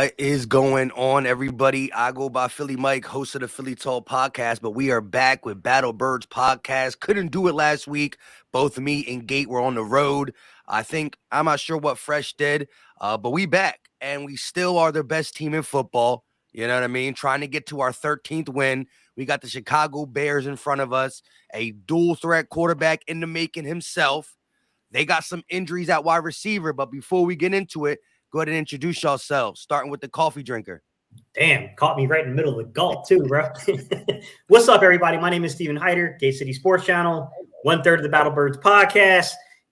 What is going on, everybody? I go by Philly Mike, host of the Philly Tall podcast, but we are back with Battle Birds podcast. Couldn't do it last week. Both me and Gate were on the road. I'm not sure what Fresh did, but we back, and we still are the best team in football. You know what I mean? Trying to get to our 13th win. We got the Chicago Bears in front of us, a dual threat quarterback in the making himself. They got some injuries at wide receiver, but before we get into it, go ahead and introduce yourselves, starting with the coffee drinker. Damn, caught me right in the middle of the gulp too, bro. What's up, everybody? My name is Steven Hyder, Gay City Sports Channel, 1/3 of the Battle Birds podcast.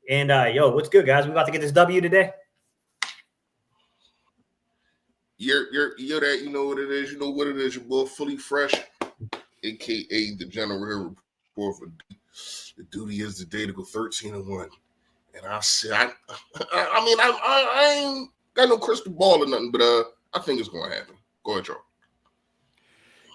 And what's good, guys? We about to get this W today. You're that, you know what it is. You know what it is. Your boy Fully Fresh, aka the General Report for the duty is the day to go 13-1. And I said, I ain't got no crystal ball or nothing, but I think it's gonna happen. Go ahead, Joe.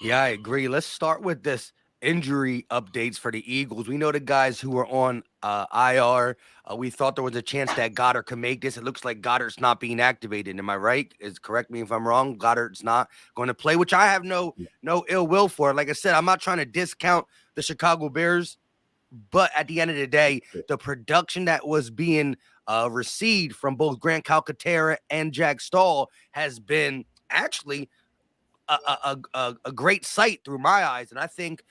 Yeah, I agree. Let's start with this injury updates for the Eagles. We know the guys who are on IR. We thought there was a chance that Goddard could make this. It looks like Goddard's not being activated. Am I right? Correct me if I'm wrong. Goddard's not going to play, which I have no ill will for. Like I said, I'm not trying to discount the Chicago Bears, but at the end of the day, the production that was being received from both Grant Calcaterra and Jack Stahl has been actually a great sight through my eyes. And I think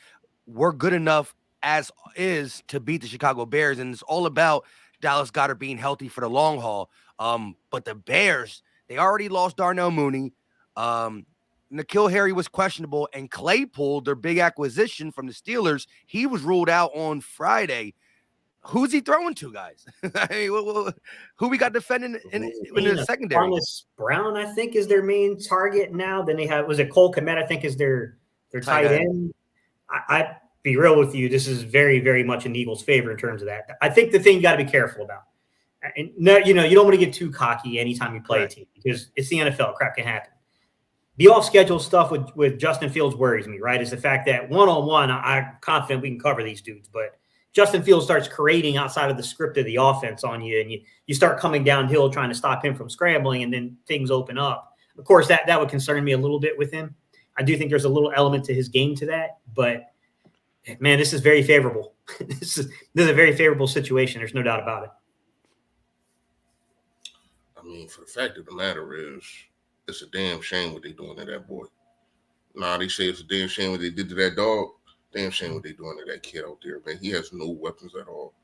we're good enough as is to beat the Chicago Bears. And it's all about Dallas Goedert being healthy for the long haul. But the Bears, they already lost Darnell Mooney. N'Keal Harry was questionable, and Claypool, their big acquisition from the Steelers, he was ruled out on Friday. Who's he throwing to, guys? I mean, who we got defending in the secondary? Thomas Brown, I think, is their main target now. Then they have, was it Cole Kmet, I think, is their tight end. I be real with you, this is very, very much in the Eagles' favor in terms of that. I think the thing you got to be careful about, and no, you don't want to get too cocky anytime you play a team, because it's the NFL. Crap can happen. The off-schedule stuff with Justin Fields worries me, right? Is the fact that one-on-one, I'm confident we can cover these dudes, but Justin Fields starts creating outside of the script of the offense on you, and you start coming downhill trying to stop him from scrambling, and then things open up. Of course, that would concern me a little bit with him. I do think there's a little element to his game to that, but man, this is very favorable. This is a very favorable situation. There's no doubt about it. I mean, for the fact of the matter is, it's a damn shame what they doing to that boy. Nah, they say it's a damn shame what they did to that dog. Damn shame what they doing to that kid out there, man. He has no weapons at all.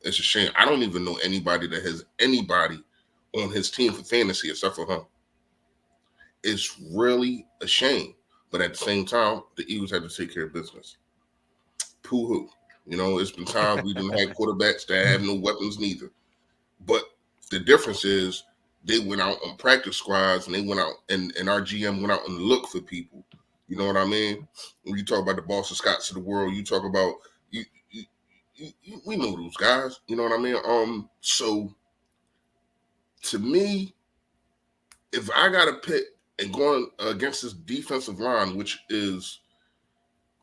It's a shame. I don't even know anybody that has anybody on his team for fantasy except for him. It's really a shame. But at the same time, the Eagles had to take care of business. Pooh-hoo. It's been times we didn't have quarterbacks that have no weapons neither. But the difference is they went out on practice squads, and they went out, and our GM went out and looked for people. You know what I mean? When you talk about the Boston Scotts of the world, you talk about we know those guys. You know what I mean? So to me, if I got to pick and going against this defensive line, which is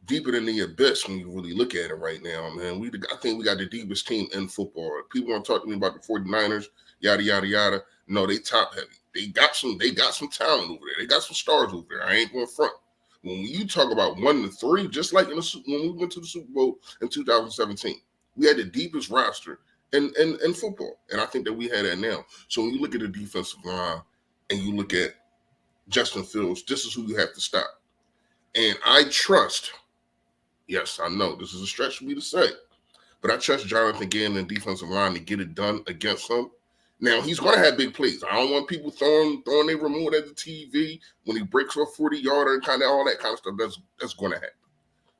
deeper than the abyss when you really look at it right now, man, I think we got the deepest team in football. People want to talk to me about the 49ers, yada yada yada. No, they top heavy. They got some talent over there. They got some stars over there. I ain't going front. When you talk about 1-3, just like when we went to the Super Bowl in 2017, we had the deepest roster in football. And I think that we had that now. So when you look at the defensive line and you look at Justin Fields, this is who you have to stop. And I trust, yes, I know this is a stretch for me to say, but I trust Jonathan Gannon and defensive line to get it done against him. Now, he's going to have big plays. I don't want people throwing their remote at the TV when he breaks for a 40-yarder and kind of all that kind of stuff. That's going to happen.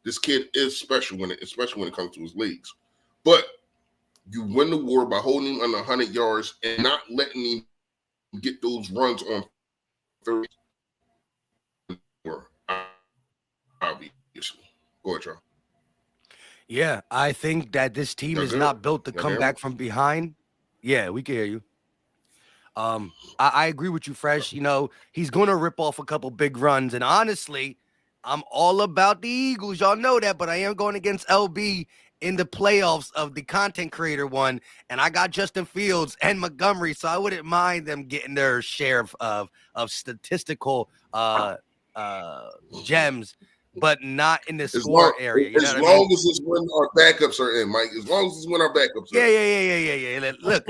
This kid is special, especially when it comes to his legs. But you win the war by holding him under 100 yards and not letting him get those runs on 30. Obviously. Go ahead, Charles. Yeah, I think that this team is not built to come back from behind. Yeah, we can hear you. I agree with you, Fresh. He's going to rip off a couple big runs. And honestly, I'm all about the Eagles. Y'all know that, but I am going against LB in the playoffs of the content creator one, and I got Justin Fields and Montgomery, so I wouldn't mind them getting their share of statistical gems, but not in the score area. You know as what I mean? long as it's when our backups are in, Mike. As long as it's when our backups are in. Yeah. Look,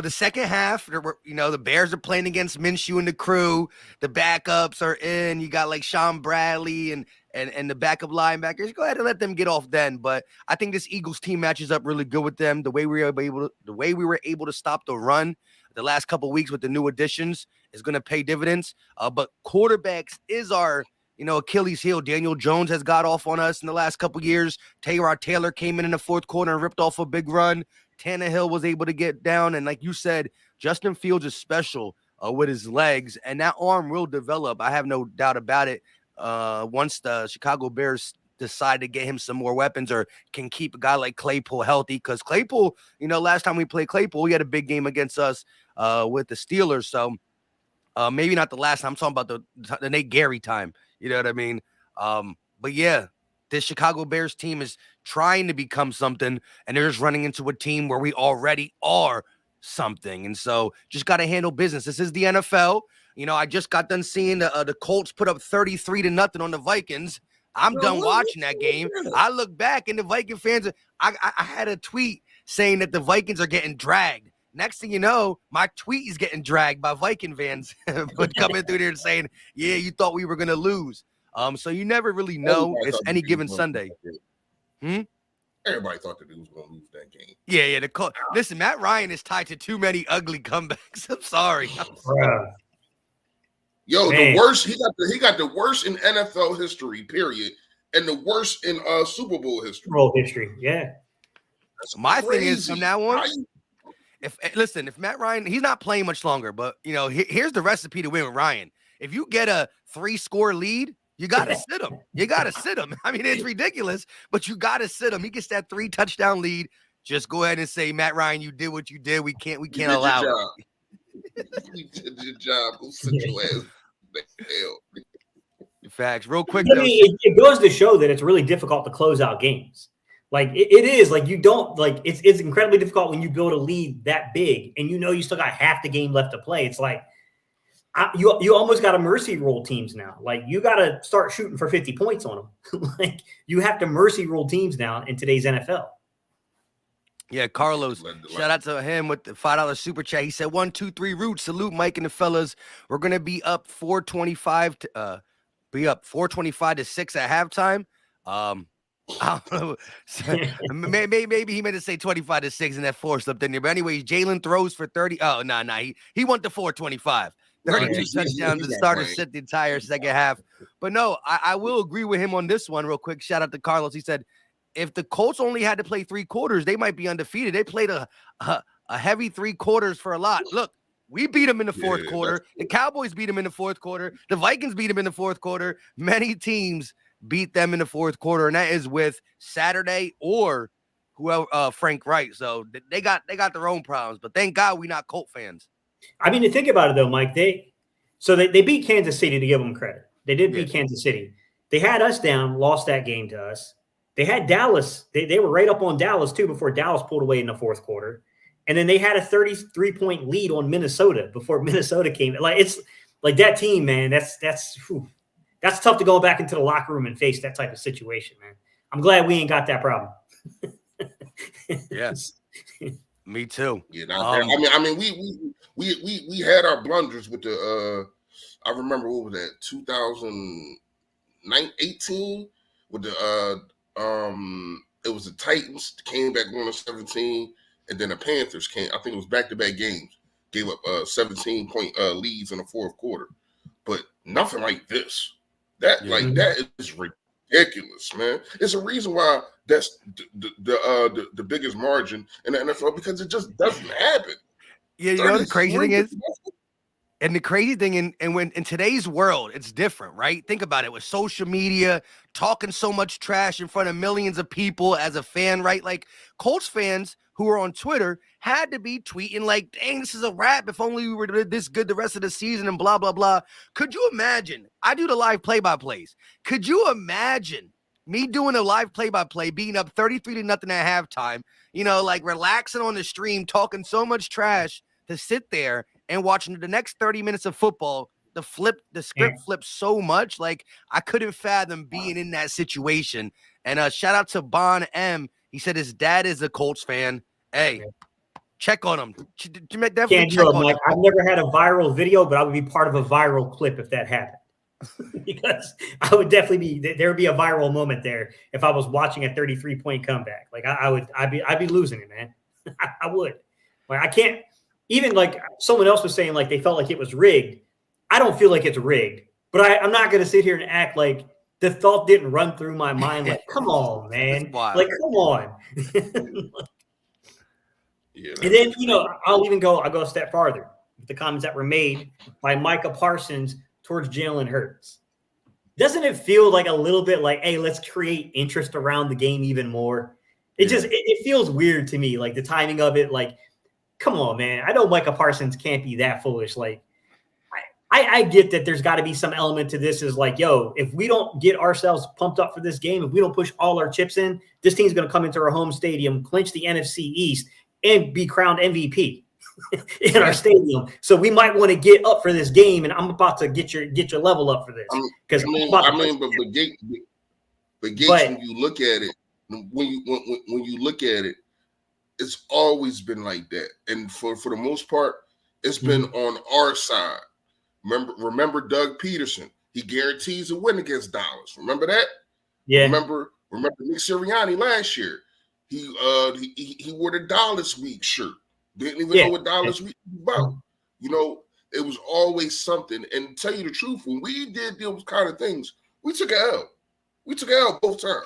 the second half, the Bears are playing against Minshew and the crew. The backups are in. You got like Sean Bradley and the backup linebackers. Go ahead and let them get off then. But I think this Eagles team matches up really good with them. The way we were able to stop the run the last couple of weeks with the new additions is going to pay dividends. But quarterbacks is our Achilles heel. Daniel Jones has got off on us in the last couple of years. Tyrod Taylor came in the fourth quarter and ripped off a big run. Tannehill was able to get down. And like you said, Justin Fields is special with his legs, and that arm will develop. I have no doubt about it. Once the Chicago Bears decide to get him some more weapons or can keep a guy like Claypool healthy, because Claypool, last time we played Claypool, he had a big game against us with the Steelers. So maybe not the last time. I'm talking about the Nate Gary time. You know what I mean? But yeah, this Chicago Bears team is trying to become something, and they're just running into a team where we already are something. And so just got to handle business. This is the NFL. I just got done seeing the Colts put up 33-0 on the Vikings. I'm done watching that game. I look back, and the Viking fans, I had a tweet saying that the Vikings are getting dragged. Next thing you know, my tweet is getting dragged by Viking fans, but coming through there and saying, "Yeah, you thought we were gonna lose." So you never really know. It's any given Sunday. Everybody thought that he was going to lose that game. Yeah. Listen, Matt Ryan is tied to too many ugly comebacks. I'm sorry. Yo, man. The worst. He got the worst in NFL history, period, and the worst in Super Bowl history. Yeah. That's my crazy. thing is from now on. If Matt Ryan, he's not playing much longer, but here's the recipe to win with Ryan. If you get a 3-score lead, you got to sit him. I mean, it's ridiculous, but you got to sit him. He gets that 3-touchdown lead. Just go ahead and say, Matt Ryan, you did what you did. We can't allow it. You did your job. Go sit your ass down. Facts. Real quick, though. It goes to show that it's really difficult to close out games. Like it is, like you don't like it's incredibly difficult when you build a lead that big and you still got half the game left to play. It's like you almost got to mercy roll teams now. Like you got to start shooting for 50 points on them. Like you have to mercy roll teams now in today's NFL. Yeah, Carlos, shout out to him with the $5 super chat. He said 1, 2, 3 roots. Salute Mike and the fellas. We're gonna be up 425 to 6 at halftime. I don't know. Maybe he meant to say 25-6 and that 4 slipped in there. But anyways, Jalen throws for 30. Oh, no. He went to 425. 32 touchdowns to start to sit the entire second half. But no, I will agree with him on this one real quick. Shout out to Carlos. He said, if the Colts only had to play 3 quarters, they might be undefeated. They played a heavy 3 quarters for a lot. Look, we beat them in the fourth quarter. The Cowboys beat them in the fourth quarter. The Vikings beat them in the fourth quarter. Many teams beat them in the fourth quarter, and that is with Saturday or whoever Frank Wright. So they got their own problems, but thank God we not Colt fans. I mean, to think about it though, Mike, they beat Kansas City, to give them credit. They did beat Kansas City. They had us down, lost that game to us. They had Dallas. They were right up on Dallas too before Dallas pulled away in the fourth quarter. And then they had a 33-point lead on Minnesota before Minnesota came. Like it's like that team, man. That's tough to go back into the locker room and face that type of situation, man. I'm glad we ain't got that problem. Yes, me too. Yeah, I mean, we had our blunders with the. I remember what was that 2018 with the it was the Titans came back on 17, and then the Panthers came. I think it was back-to-back games. Gave up 17-point leads in the fourth quarter, but nothing like this. That is ridiculous, man. It's a reason why that's the biggest margin in the NFL, because it just doesn't happen. Yeah, you know the crazy thing is, and the crazy thing, and when in today's world, it's different, right? Think about it with social media, talking so much trash in front of millions of people as a fan, right? Like Colts fans who are on Twitter had to be tweeting like, dang, this is a wrap. If only we were this good the rest of the season and blah, blah, blah. Could you imagine? I do the live play-by-plays. Could you imagine me doing a live play-by-play, being up 33-0 at halftime, like relaxing on the stream, talking so much trash to sit there and watching the next 30 minutes of football. The script flipped so much. Like, I couldn't fathom being in that situation. And shout out to Bon M. He said his dad is a Colts fan. Hey, check on him. Definitely Can't check do it, on Mike. him. I've never had a viral video, but I would be part of a viral clip if that happened. Because I would definitely there would be a viral moment there if I was watching a 33-point comeback. Like I'd be losing it, man. I would. Like, I can't even, like someone else was saying, like they felt like it was rigged. I don't feel like it's rigged, but I'm not going to sit here and act like the thought didn't run through my mind. Like, come on, man. Like, come on. Yeah, and then, I'll go a step farther with the comments that were made by Micah Parsons towards Jalen Hurts. Doesn't it feel like a little bit like, hey, let's create interest around the game even more? It feels weird to me, like the timing of it. Like, come on, man. I know Micah Parsons can't be that foolish. Like, I get that there's got to be some element to this is like, yo, if we don't get ourselves pumped up for this game, if we don't push all our chips in, this team's going to come into our home stadium, clinch the NFC East, and be crowned MVP in our stadium. So we might want to get up for this game, and I'm about to get your level up for this. But Gates, when you look at it, when you look at it, it's always been like that. And for the most part, it's been on our side. Remember Doug Peterson? He guarantees a win against Dallas. Remember that? Yeah. Remember Nick Sirianni last year? He wore the Dallas Week shirt. Didn't even know what Dallas Week was about. It was always something. And to tell you the truth, when we did those kind of things, we took an L. We took an L both times.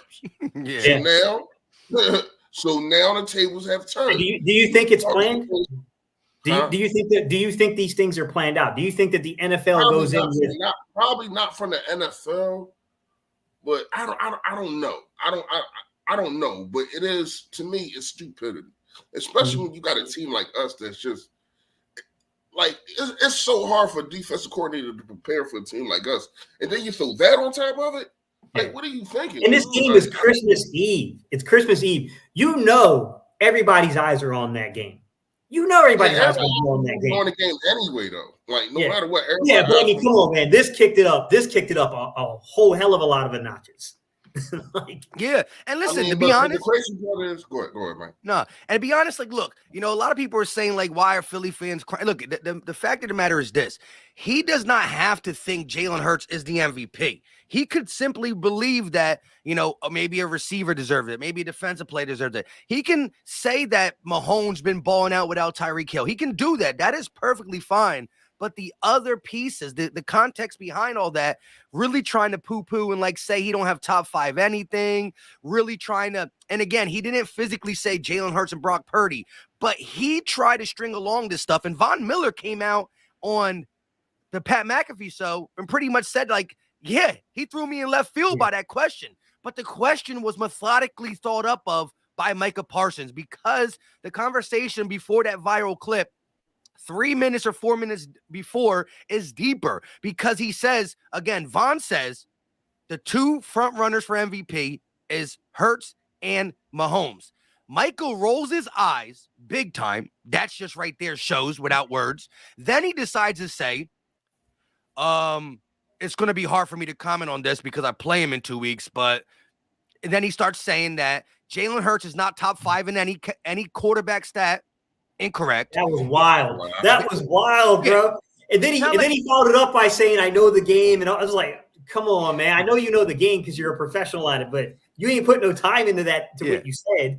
So now the tables have turned. Do you think it's planned? Do you think these things are planned out? Do you think that the NFL goes in with probably not from the NFL, but I don't know. I don't know, but it is, to me, it's stupidity. Especially when you got a team like us that's just like it's so hard for a defensive coordinator to prepare for a team like us, and then you throw that on top of it. Like, what are you thinking? And this game is Christmas Eve. It's Christmas Eve. Everybody's eyes are on that game. Everybody's eyes are on that game. On the game anyway, though. Like, no matter what. Yeah, but I mean, come on, man. This kicked it up. A whole hell of a lot of notches. And listen, to be honest, the crazy part is, go ahead, man. No, and to be honest, like, look, a lot of people are saying, like, why are Philly fans crying? Look, the fact of the matter is this: he does not have to think Jalen Hurts is the MVP. He could simply believe that, maybe a receiver deserved it, maybe a defensive player deserved it. He can say that Mahomes been balling out without Tyreek Hill. He can do that. That is perfectly fine. But the other pieces, the context behind all that, really trying to poo-poo and like say he don't have top 5 anything, really trying to, and again, he didn't physically say Jalen Hurts and Brock Purdy, but he tried to string along this stuff. And Von Miller came out on the Pat McAfee show and pretty much said, like, yeah, he threw me in left field by that question. But the question was methodically thought up of by Micah Parsons, because the conversation before that viral clip 3 minutes or 4 minutes before is deeper, because he says, again, Von says the two front runners for MVP is Hurts and Mahomes. Michael rolls his eyes big time. That's just right there, shows without words. Then he decides to say, it's going to be hard for me to comment on this because I play him in 2 weeks. But then he starts saying that Jalen Hurts is not top 5 in any quarterback stat. Incorrect. That was wild. That was wild, bro. And then he followed it up by saying, I know the game. And I was like, come on, man. I know you know the game because you're a professional at it, but you ain't put no time into that what you said.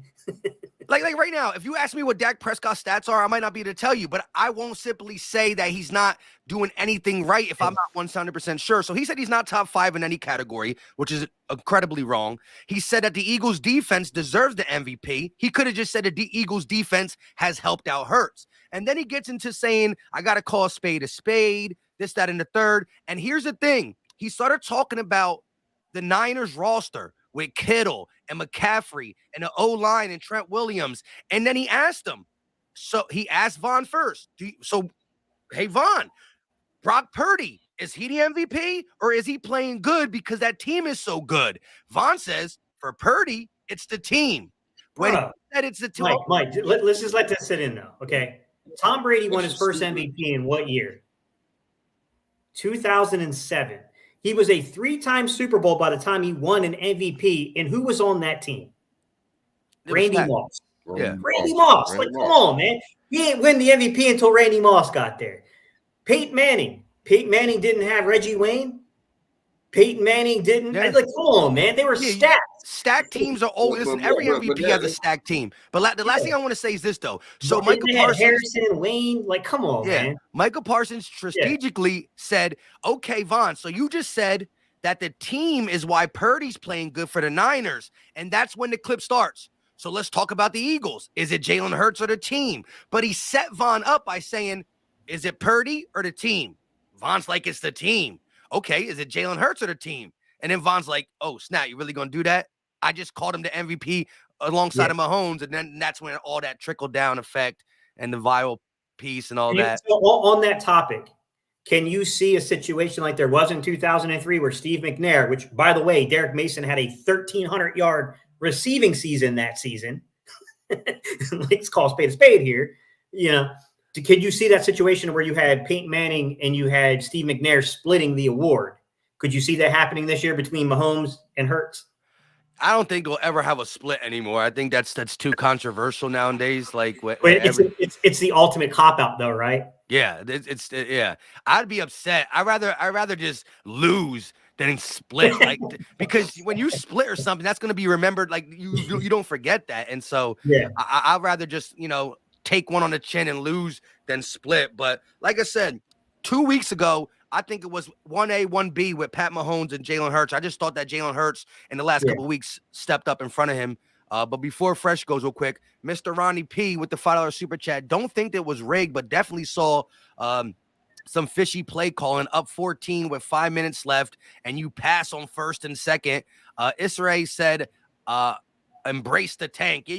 Like right now, if you ask me what Dak Prescott's stats are, I might not be able to tell you, but I won't simply say that he's not doing anything right if I'm not 100% sure. So he said he's not top 5 in any category, which is incredibly wrong. He said that the Eagles defense deserves the MVP. He could have just said that the Eagles defense has helped out Hurts. And then he gets into saying, I got to call a spade, this, that, and the third. And here's the thing. He started talking about the Niners roster with Kittle and McCaffrey and the O-line and Trent Williams. And then he asked him. So he asked Von first. Hey, Von, Brock Purdy, is he the MVP or is he playing good because that team is so good? Vaughn says for Purdy, it's the team. When he Bro, said it's the team, Mike, let's just let this sit in though. Okay. Tom Brady won his first MVP in what year? 2007. He was a 3-time Super Bowl by the time he won an MVP. And who was on that team? it was Randy that. Moss. Yeah. Randy Moss. Like, come on, man. He didn't win the MVP until Randy Moss got there. Peyton Manning. Peyton Manning didn't have Reggie Wayne. Peyton Manning didn't. Yeah. Like, come on, man. They were stacked. Stacked teams are always, listen, every MVP has a stacked team. But the last thing I want to say is this, though. So Michael Parsons. Harrison and Wayne. Like, come on, man. Michael Parsons strategically said, okay, Vaughn, so you just said that the team is why Purdy's playing good for the Niners. And that's when the clip starts. So let's talk about the Eagles. Is it Jalen Hurts or the team? But he set Vaughn up by saying, is it Purdy or the team? Vaughn's like, it's the team. Okay, is it Jalen Hurts or the team? And then Vaughn's like, oh, snap, you really going to do that? I just called him the MVP alongside of Mahomes, and then that's when all that trickle-down effect and the viral piece and all that. So on that topic, can you see a situation like there was in 2003 where Steve McNair, which, by the way, Derek Mason had a 1,300-yard receiving season that season. Let's call a spade here. You know, could you see that situation where you had Peyton Manning and you had Steve McNair splitting the award? Could you see that happening this year between Mahomes and Hurts? I don't think we'll ever have a split anymore. I think that's too controversial nowadays. Like, it's the ultimate cop out, though, right? Yeah, yeah. I'd be upset. I'd rather just lose than split. Like, because when you split or something, that's going to be remembered. Like you don't forget that. And so I'd rather just take one on the chin and lose than split. But like I said, 2 weeks ago, I think it was 1A, 1B with Pat Mahomes and Jalen Hurts. I just thought that Jalen Hurts in the last couple of weeks stepped up in front of him. But before Fresh goes real quick, Mr. Ronnie P with the $5 super chat. Don't think that was rigged, but definitely saw some fishy play calling up 14 with 5 minutes left, and you pass on first and second. Israel said, embrace the tank. Yeah,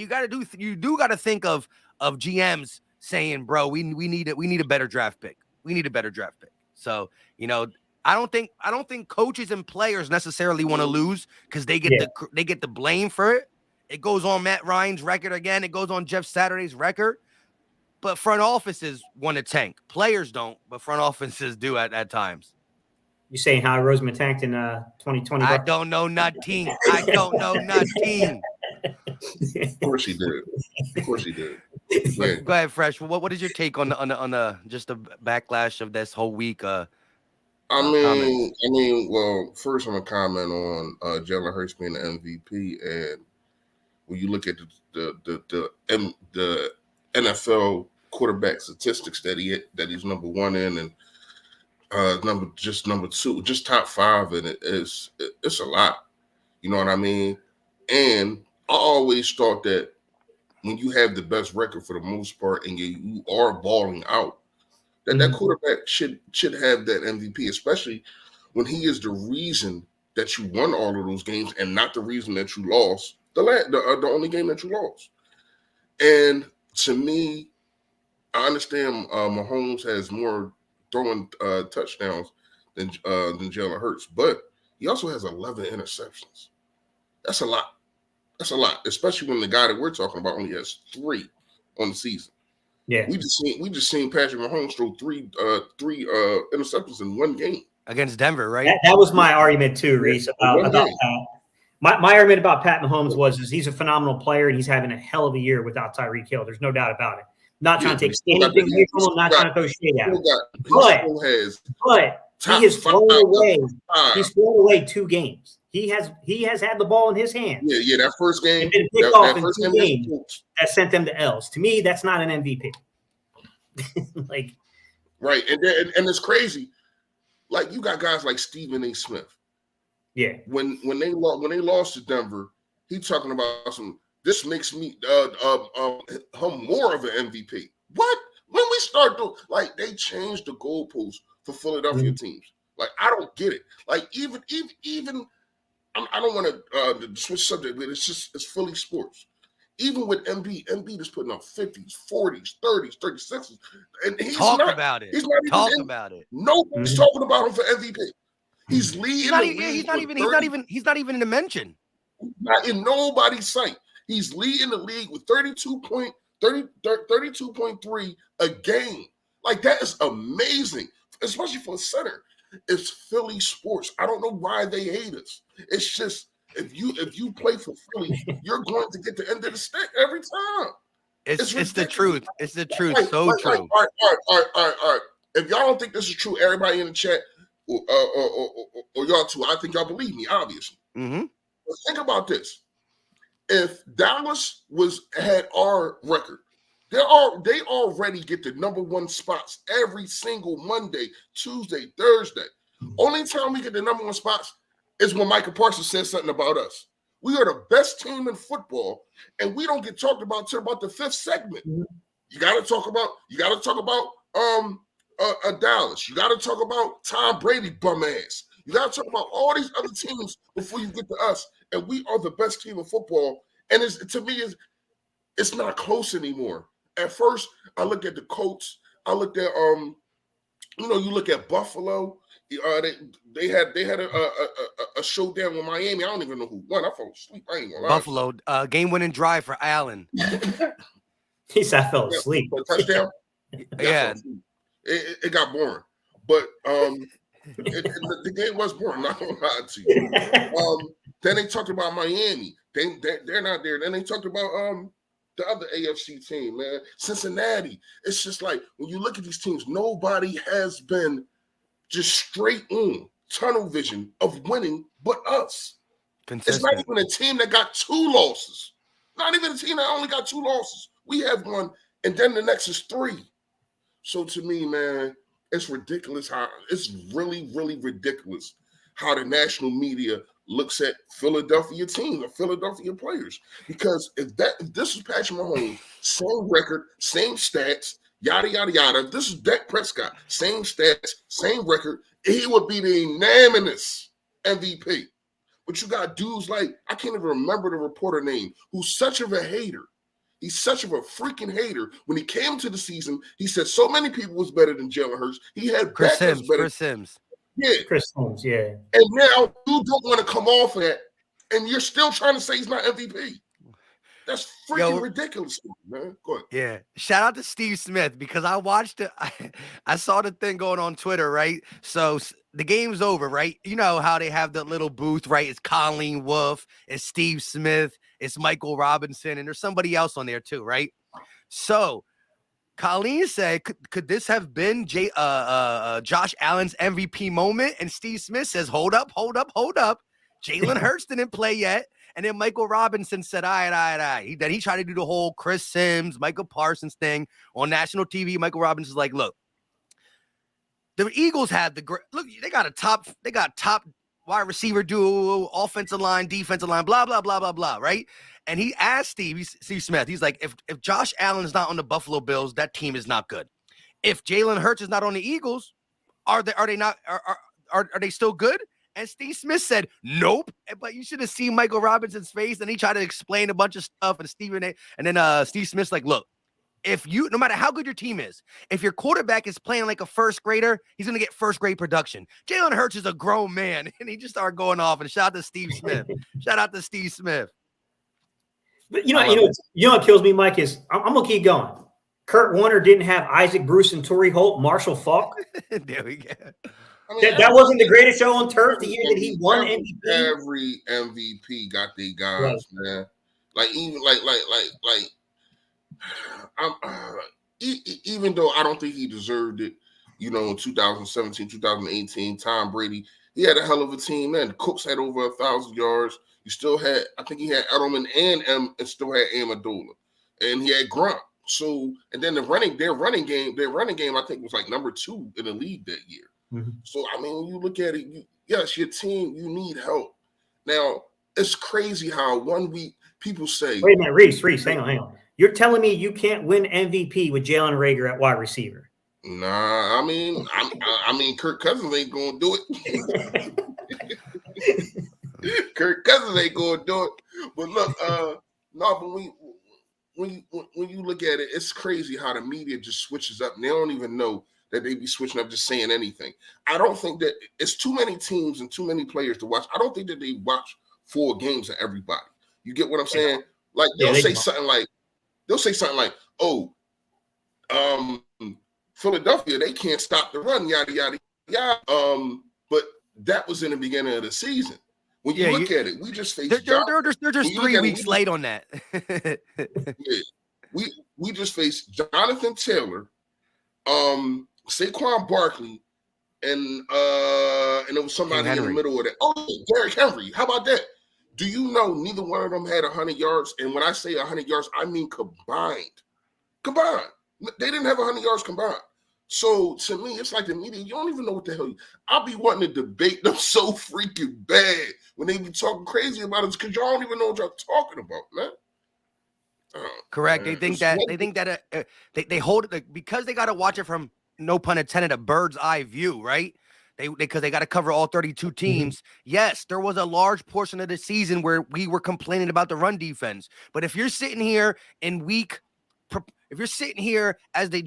you do got to think of GMs saying, bro, we need a better draft pick. We need a better draft pick. So, I don't think coaches and players necessarily want to lose because they get the blame for it. It goes on Matt Ryan's record again. It goes on Jeff Saturday's record. But front offices want to tank. Players don't, but front offices do at times. You saying how Roseman tanked in 2020? I don't know nothing. I don't know nothing. Of course he did. Yeah. Go ahead, Fresh. What is your take on the just the backlash of this whole week? I mean, well, first I'm gonna comment on Jalen Hurts being the MVP, and when you look at the NFL quarterback statistics that he's number one in, and number two, just top five, and it's a lot. You know what I mean? And I always thought that when you have the best record for the most part, and you are balling out, that quarterback should have that MVP, especially when he is the reason that you won all of those games and not the reason that you lost the only game that you lost. And to me, I understand Mahomes has more throwing touchdowns than Jalen Hurts, but he also has 11 interceptions. That's a lot. That's a lot, especially when the guy that we're talking about only has 3 on the season. Yeah, we just seen Patrick Mahomes throw three interceptions in one game against Denver, right? That was my argument too, Reese, about Pat. My argument about Pat Mahomes was he's a phenomenal player and he's having a hell of a year without Tyreek Hill. There's no doubt about it. Not trying to take anything away from him, not trying to throw shade at him. But he has thrown away. He's thrown away 2 games. He has had the ball in his hands. Yeah, that first game. And been picked off in 2 games that sent them to L's. To me, that's not an MVP. Right, and it's crazy. Like, you got guys like Stephen A. Smith. Yeah. When they lost to Denver, he talking about this makes me him more of an MVP. What? When we start doing they changed the goalposts for Philadelphia teams. Like, I don't get it. Like, even I don't want to switch subject, but it's Philly sports. Even with Embiid is putting up 50s, 40s, 30s, 36s. And he's Talk not about it. He's not Talk even about it. Nobody's talking about him for MVP. He's leading He's the not, league. he's not even in the mention. Not in nobody's sight. He's leading the league with 32.3 a game. Like, that is amazing, especially for a center. It's Philly sports. I don't know why they hate us. It's just, if you play for Philly, you're going to get the end of the stick every time. It's the truth. It's the truth. True. All right. If y'all don't think this is true, everybody in the chat, or y'all too, I think y'all believe me, obviously. Mm-hmm. But think about this. If Dallas had our record, they already get the number one spots every single Monday, Tuesday, Thursday. Only time we get the number one spots is when Michael Parsons says something about us. We are the best team in football, and we don't get talked about till about the fifth segment. You got to talk about Dallas. You got to talk about Tom Brady bum ass. You got to talk about all these other teams before you get to us, and we are the best team in football. And to me, it's not close anymore. At first, I looked at the Colts. I looked at you look at Buffalo. They had a showdown with Miami. I don't even know who won. I fell asleep. I ain't gonna lie. Buffalo, game-winning drive for Allen. He said I fell asleep. Touchdown. Yeah. It got boring, but the game was boring. I'm not gonna lie to you. Then they talked about Miami. They're not there. Then they talked about the other AFC team, man, Cincinnati. It's just like, when you look at these teams, nobody has been just straight on tunnel vision of winning but us. Consistent. It's not even a team that got 2 losses. Not even a team that only got 2 losses. We have 1, and then the next is 3. So to me, man, it's ridiculous it's really, really ridiculous how the national media looks at Philadelphia teams or Philadelphia players. Because if this is Patrick Mahomes, same record, same stats, yada, yada, yada. If this is Dak Prescott, same stats, same record, he would be the unanimous MVP. But you got dudes like, I can't even remember the reporter name, who's such of a hater. He's such of a freaking hater. When he came to the season, he said so many people was better than Jalen Hurts. He had Chris Sims. Yeah. Chris Sims, yeah. And now you don't want to come off of that, and you're still trying to say he's not MVP. That's freaking ridiculous, man. Go ahead. Yeah. Shout out to Steve Smith, because I watched it. I saw the thing going on Twitter, right? So the game's over, right? You know how they have the little booth, right? It's Colleen Wolfe, it's Steve Smith, it's Michael Robinson, and there's somebody else on there too, right? So Colleen said, could this have been Josh Allen's MVP moment? And Steve Smith says, hold up. Jalen Hurts didn't play yet. And then Michael Robinson said, all right. Then he tried to do the whole Chris Sims, Michael Parsons thing on national TV. Michael Robinson's like, look, the Eagles had they got top wide receiver duo, offensive line, defensive line, blah, blah, blah, blah, blah, right? And he asked Steve Smith, he's like, if Josh Allen is not on the Buffalo Bills, that team is not good. If Jalen Hurts is not on the Eagles, are they still good? And Steve Smith said, nope. But you should have seen Michael Robinson's face, and he tried to explain a bunch of stuff. And Steve Smith's like, look, no matter how good your team is, if your quarterback is playing like a first grader, he's going to get first grade production. Jalen Hurts is a grown man, and he just started going off. And shout out to Steve Smith. But you know what kills me, Mike, is I'm gonna keep going. Kurt Warner didn't have Isaac Bruce and Torrey Holt, Marshall Faulk. There we go. I mean, that wasn't the greatest show on turf the year that he won MVP. Every MVP got their guys, man. Like even even though I don't think he deserved it, in 2017, 2018, Tom Brady, he had a hell of a team, man. The Cooks had over 1,000 yards. You still had, I think he had Edelman and still had Amendola, and he had Gronk. So, and then their running game, I think was like number 2 in the league that year. Mm-hmm. So, I mean, when you look at it, yes, your team, you need help. Now, it's crazy how 1 week people say, wait a minute, Reese, hang on. You're telling me you can't win MVP with Jalen Reagor at wide receiver? Nah, I mean, Kirk Cousins ain't gonna do it. Kirk Cousins ain't gonna do it. But look, but when you look at it, it's crazy how the media just switches up and they don't even know that they be switching up, just saying anything. I don't think that it's too many teams and too many players to watch. I don't think that they watch 4 games of everybody. You get what I'm saying? Like they'll say something like, "Oh, Philadelphia, they can't stop the run, yada yada yada." But that was in the beginning of the season. When you look at it, we just faced. They're just 3 weeks late on that. Yeah, we just faced Jonathan Taylor, Saquon Barkley, and it was somebody in the middle of that. Oh, Derrick Henry. How about that? Do you know neither one of them had 100 yards? And when I say 100 yards, I mean combined. Combined. They didn't have 100 yards combined. So to me, it's like the media, you don't even know what the hell. I'll be wanting to debate them so freaking bad when they be talking crazy about it because y'all don't even know what y'all talking about, man. Correct. Man. They think that they hold it because they got to watch it from, no pun intended, a bird's eye view, right? Because they got to cover all 32 teams. Mm-hmm. Yes, there was a large portion of the season where we were complaining about the run defense. But if you're sitting here in if you're sitting here as the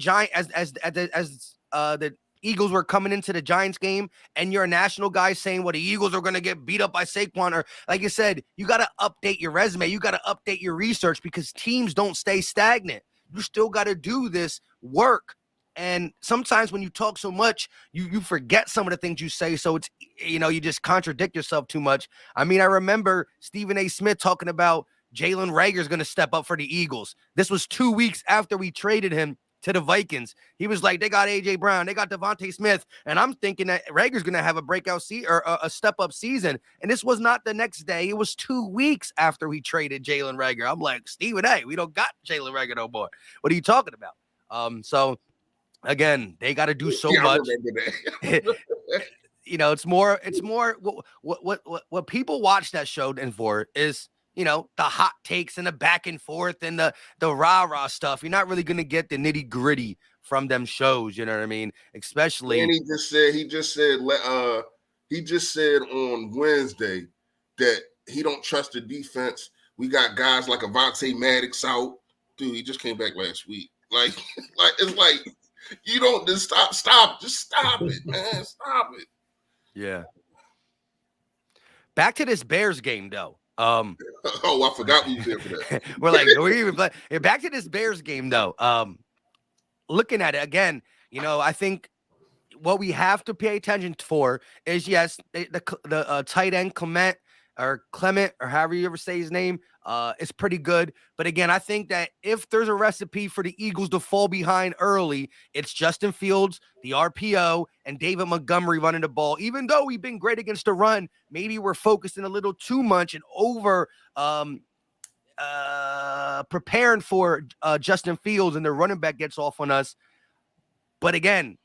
the Eagles were coming into the Giants game and you're a national guy saying, well, the Eagles are going to get beat up by Saquon, or like you said, you got to update your resume. You got to update your research because teams don't stay stagnant. You still got to do this work. And sometimes when you talk so much, you forget some of the things you say. So it's, you just contradict yourself too much. I mean, I remember Stephen A. Smith talking about Jalen Reagor's going to step up for the Eagles. This was 2 weeks after we traded him to the Vikings. He was like, they got A.J. Brown, they got Devontae Smith, and I'm thinking that Reagor's going to have a breakout or a step-up season. And this was not the next day. It was 2 weeks after we traded Jalen Reagor. I'm like, Stephen A., we don't got Jalen Reagor no more. What are you talking about? So, again, they got to do so much. It's more what people watch that show and for is, the hot takes and the back and forth and the rah-rah stuff. You're not really going to get the nitty-gritty from them shows, you know what I mean? Especially. And he just said on Wednesday that he don't trust the defense. We got guys like Avonte Maddox out. Dude, he just came back last week. Like it's like, you don't just stop. Just stop it, man. Stop it. Yeah. Back to this Bears game, though. I forgot we was there for that. We're back to this Bears game, though. Looking at it again, I think what we have to pay attention for is, yes, the tight end Clement or however you ever say his name, is pretty good. But again, I think that if there's a recipe for the Eagles to fall behind early, it's Justin Fields, the RPO, and David Montgomery running the ball. Even though we've been great against the run, maybe we're focusing a little too much and over preparing for Justin Fields, and the running back gets off on us. But again,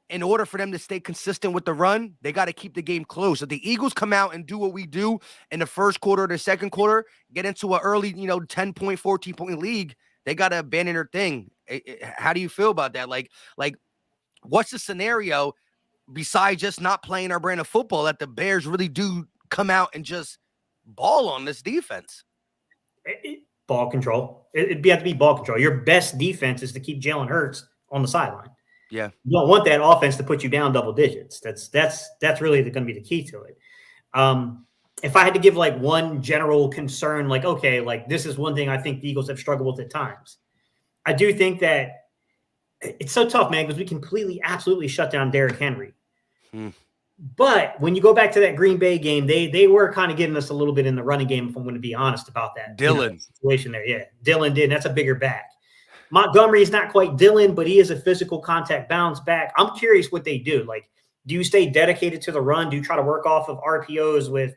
in order for them to stay consistent with the run, they got to keep the game close. If the Eagles come out and do what we do in the first quarter or the second quarter, get into an early, 10-point, 14-point league, they got to abandon their thing. How do you feel about that? Like, what's the scenario besides just not playing our brand of football that the Bears really do come out and just ball on this defense? Ball control. It'd have to be ball control. Your best defense is to keep Jalen Hurts on the sideline. Yeah. You don't want that offense to put you down double digits. That's really going to be the key to it. If I had to give like one general concern, this is one thing I think the Eagles have struggled with at times. I do think that it's so tough, man, because we completely, absolutely shut down Derrick Henry. But when you go back to that Green Bay game, they were kind of getting us a little bit in the running game, if I'm going to be honest about that. Dylan. Situation there. Yeah. Dylan did. That's a bigger back. Montgomery is not quite Dylan, but he is a physical contact bounce back. I'm curious what they do. Like, do you stay dedicated to the run? Do you try to work off of RPOs with,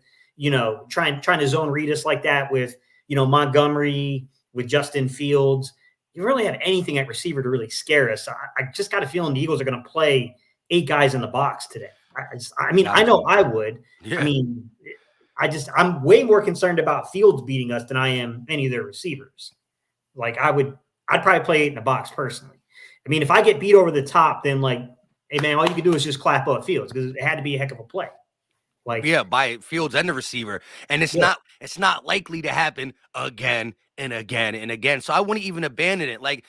trying to zone read us like that with, Montgomery, with Justin Fields? You don't really have anything at receiver to really scare us. I just got a feeling the Eagles are going to play 8 guys in the box today. I know I would. Yeah. I'm way more concerned about Fields beating us than I am any of their receivers. I'd probably play 8 in the box personally. I mean, if I get beat over the top, then hey man, all you can do is just clap up Fields because it had to be a heck of a play. By Fields and the receiver. And it's not likely to happen again and again and again. So I wouldn't even abandon it. Like,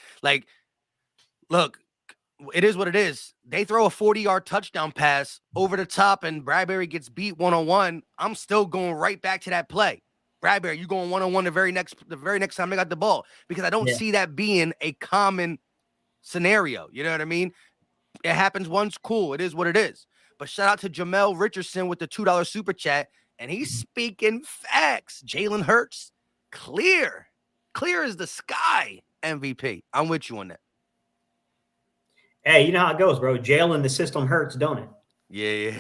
look, it is what it is. They throw a 40-yard touchdown pass over the top and Bradbury gets beat one-on-one. I'm still going right back to that play. Bradbury, you going one-on-one the very next time they got the ball, because I don't see that being a common scenario. You know what I mean? It happens once, cool. It is what it is. But shout out to Jamel Richardson with the $2 super chat, and he's speaking facts. Jalen Hurts, clear as the sky MVP. I'm with you on that. Hey, you know how it goes, bro. Jalen, the system hurts, don't it? Yeah.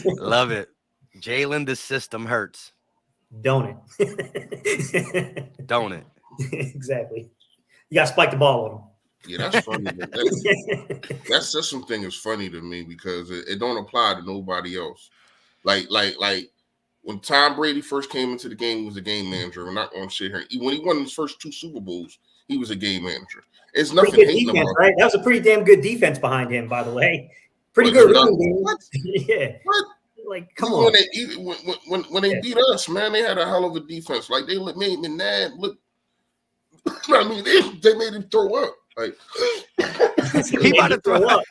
Love it. Jalen, the system hurts. Don't it? Don't it? Exactly. You got to spike the ball on him. Yeah, that's funny. That system thing is funny to me because it don't apply to nobody else. Like when Tom Brady first came into the game, he was a game manager. We're not going to sit here. When he won his first 2 Super Bowls, he was a game manager. It's nothing hating defense, about right? That was a pretty damn good defense behind him, by the way. Pretty good running game. Yeah. What? Like, come on. When they beat us, man, they had a hell of a defense. Like, they made McNabb look. I mean, they made him throw up. Like, he about to throw up.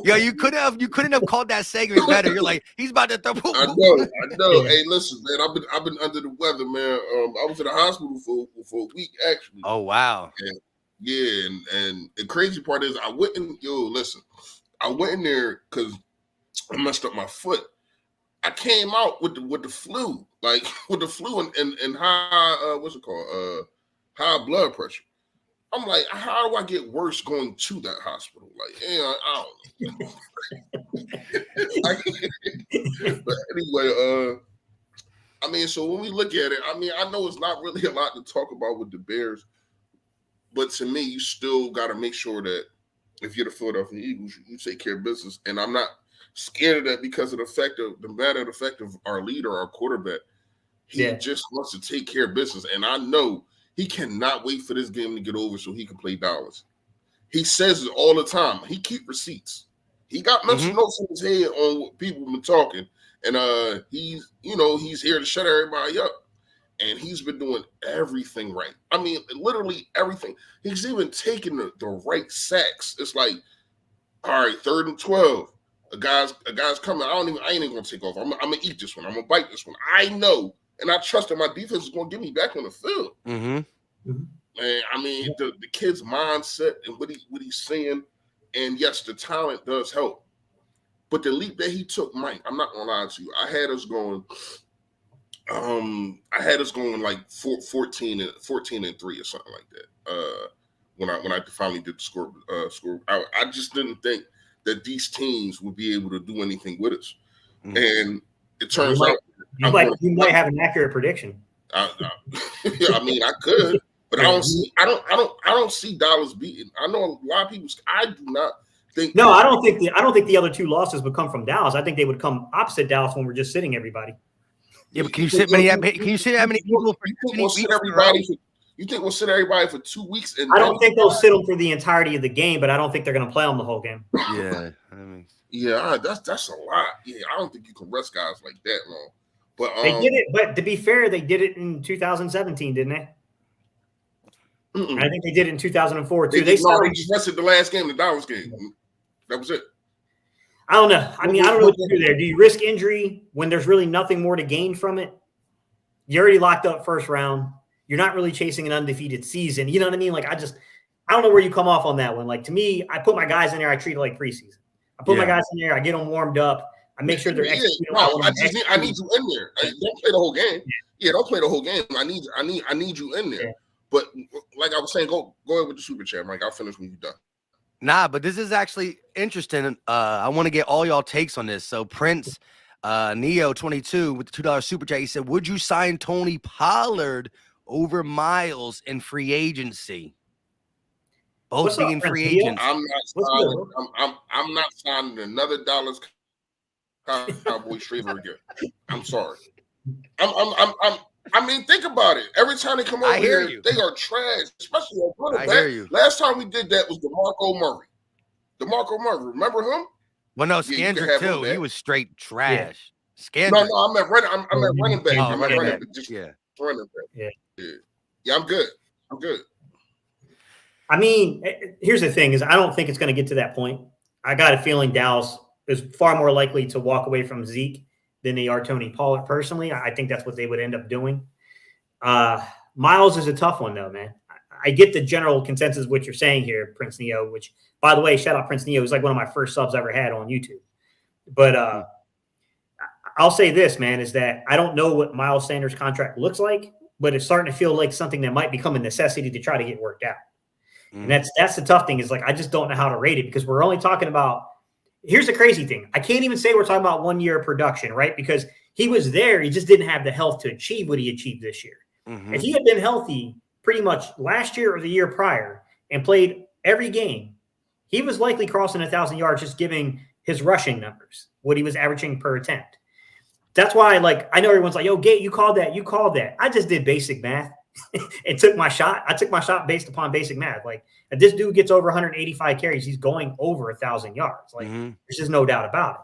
Yo, you couldn't have called that segment better. You're like, he's about to throw. I know. Hey, listen, man, I've been under the weather, man. I was in the hospital for a week actually. Oh wow. And the crazy part is I went in there because I messed up my foot. I came out with the flu, like with the flu and high high blood pressure. I'm like, how do I get worse going to that hospital? Like, I don't know. But anyway, I mean, so when we look at it, I mean, I know it's not really a lot to talk about with the Bears, but to me, you still got to make sure that if you're the Philadelphia Eagles, you take care of business. And I'm not scared of that because of the fact of our leader, our quarterback. He just wants to take care of business. And I know he cannot wait for this game to get over so he can play dollars. He says it all the time. He keep receipts. He got mental notes in his head on what people been talking. And he's here to shut everybody up. And he's been doing everything right. I mean, literally everything. He's even taking the right sacks. It's like, all right, 3rd and 12. A guy's coming. I ain't even gonna take off. I'm gonna eat this one. I'm gonna bite this one. I know, and I trust that my defense is gonna get me back on the field. And I mean, the kid's mindset and what he's saying, and yes, the talent does help. But the leap that he took, Mike, I'm not gonna lie to you. I had us going like 14 and 3 or something like that. When I finally did the score, I just didn't think that these teams would be able to do anything with us. And it turns out you might have an accurate prediction. I mean, I could, but I don't see Dallas beating. I know a lot of people. I do not think. No, I don't think the other 2 losses would come from Dallas. I think they would come opposite Dallas when we're just sitting everybody. Yeah, but can you sit how many people? You think we'll sit everybody for 2 weeks? And I don't think they'll sit them for the entirety of the game, but I don't think they're going to play them the whole game. Yeah, I mean, that's a lot. Yeah, I don't think you can rest guys like that long. But they did it. But to be fair, they did it in 2017, didn't they? I think they did it in 2004 too. They just rested the last game, the Dallas game. That was it. I don't know. I mean, I don't know what to do there. Do you risk injury when there's really nothing more to gain from it? You already locked up first round. You're not really chasing an undefeated season. You know what I mean? Like, I don't know where you come off on that one. Like, to me, I put my guys in there. I treat it like preseason. I put my guys in there. I get them warmed up. I make sure they're executing. I need you in there. Don't play the whole game. Yeah, don't play the whole game. I need you in there. Yeah. But like I was saying, go ahead with the super chat, Mike. I'll finish when you're done. Nah, but this is actually interesting. I want to get all y'all takes on this. So Prince Neo 22 with the $2 super chat. He said, "Would you sign Tony Pollard over Miles in free agency?" Both being free agents. I'm not signing another Dallas Cowboy straight again. I'm sorry. I mean, think about it. Every time they come over here, they are trash, especially on quarterback. Last time we did that was DeMarco Murray. Remember him? Well, no, Scandrick too. He was straight trash. Scandrick. No, I'm at running. I'm at running back. Oh, I'm running at running back. back. Just Yeah. running back. Yeah. Yeah, I'm good. I'm good. I mean, here's the thing: is I don't think it's going to get to that point. I got a feeling Dallas is far more likely to walk away from Zeke than they are Tony Pollard. Personally, I think that's what they would end up doing. Miles is a tough one, though, man. I get the general consensus of what you're saying here, Prince Neo. Which, by the way, shout out Prince Neo. He's like one of my first subs I ever had on YouTube. But I'll say this, man, is that I don't know what Miles Sanders' contract looks like, but it's starting to feel like something that might become a necessity to try to get worked out. And that's the tough thing is like I just don't know how to rate it because we're only talking about – here's the crazy thing. I can't even say we're talking about 1 year of production, right? Because he was there. He just didn't have the health to achieve what he achieved this year. If he had been healthy pretty much last year or the year prior and played every game, he was likely crossing 1,000 yards just giving his rushing numbers, what he was averaging per attempt. That's why, like, I know everyone's like, yo, Gate, you called that. You called that. I just did basic math and took my shot. I took my shot based upon basic math. Like, if this dude gets over 185 carries, he's going over 1,000 yards. Like, there's just no doubt about it.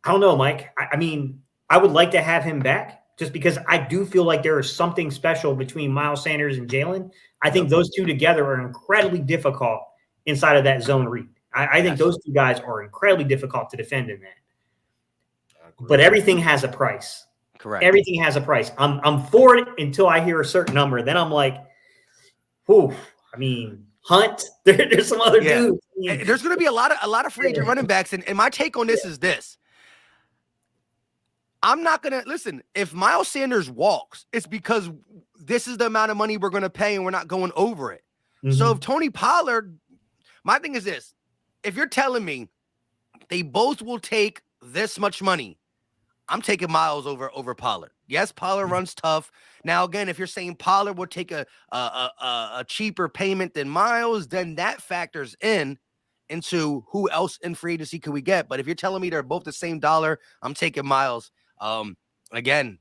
I don't know, Mike. I mean, I would like to have him back just because I do feel like there is something special between Miles Sanders and Jalen. I think those two together are incredibly difficult inside of that zone read. I think those two guys are incredibly difficult to defend in that. But everything has a price. Correct. Everything has a price. I'm for it until I hear a certain number. Then I'm like, whew. I mean, Hunt. There's some other dudes. I mean, there's going to be a lot of free agent running backs, and my take on this is this. I'm not going to – listen, if Miles Sanders walks, it's because this is the amount of money we're going to pay and we're not going over it. So if Tony Pollard – my thing is this. If you're telling me they both will take this much money, I'm taking Miles over Pollard. Yes, Pollard runs tough. Now, again, if you're saying Pollard will take a cheaper payment than Miles, then that factors into who else in free agency can we get. But if you're telling me they're both the same dollar, I'm taking Miles. Again,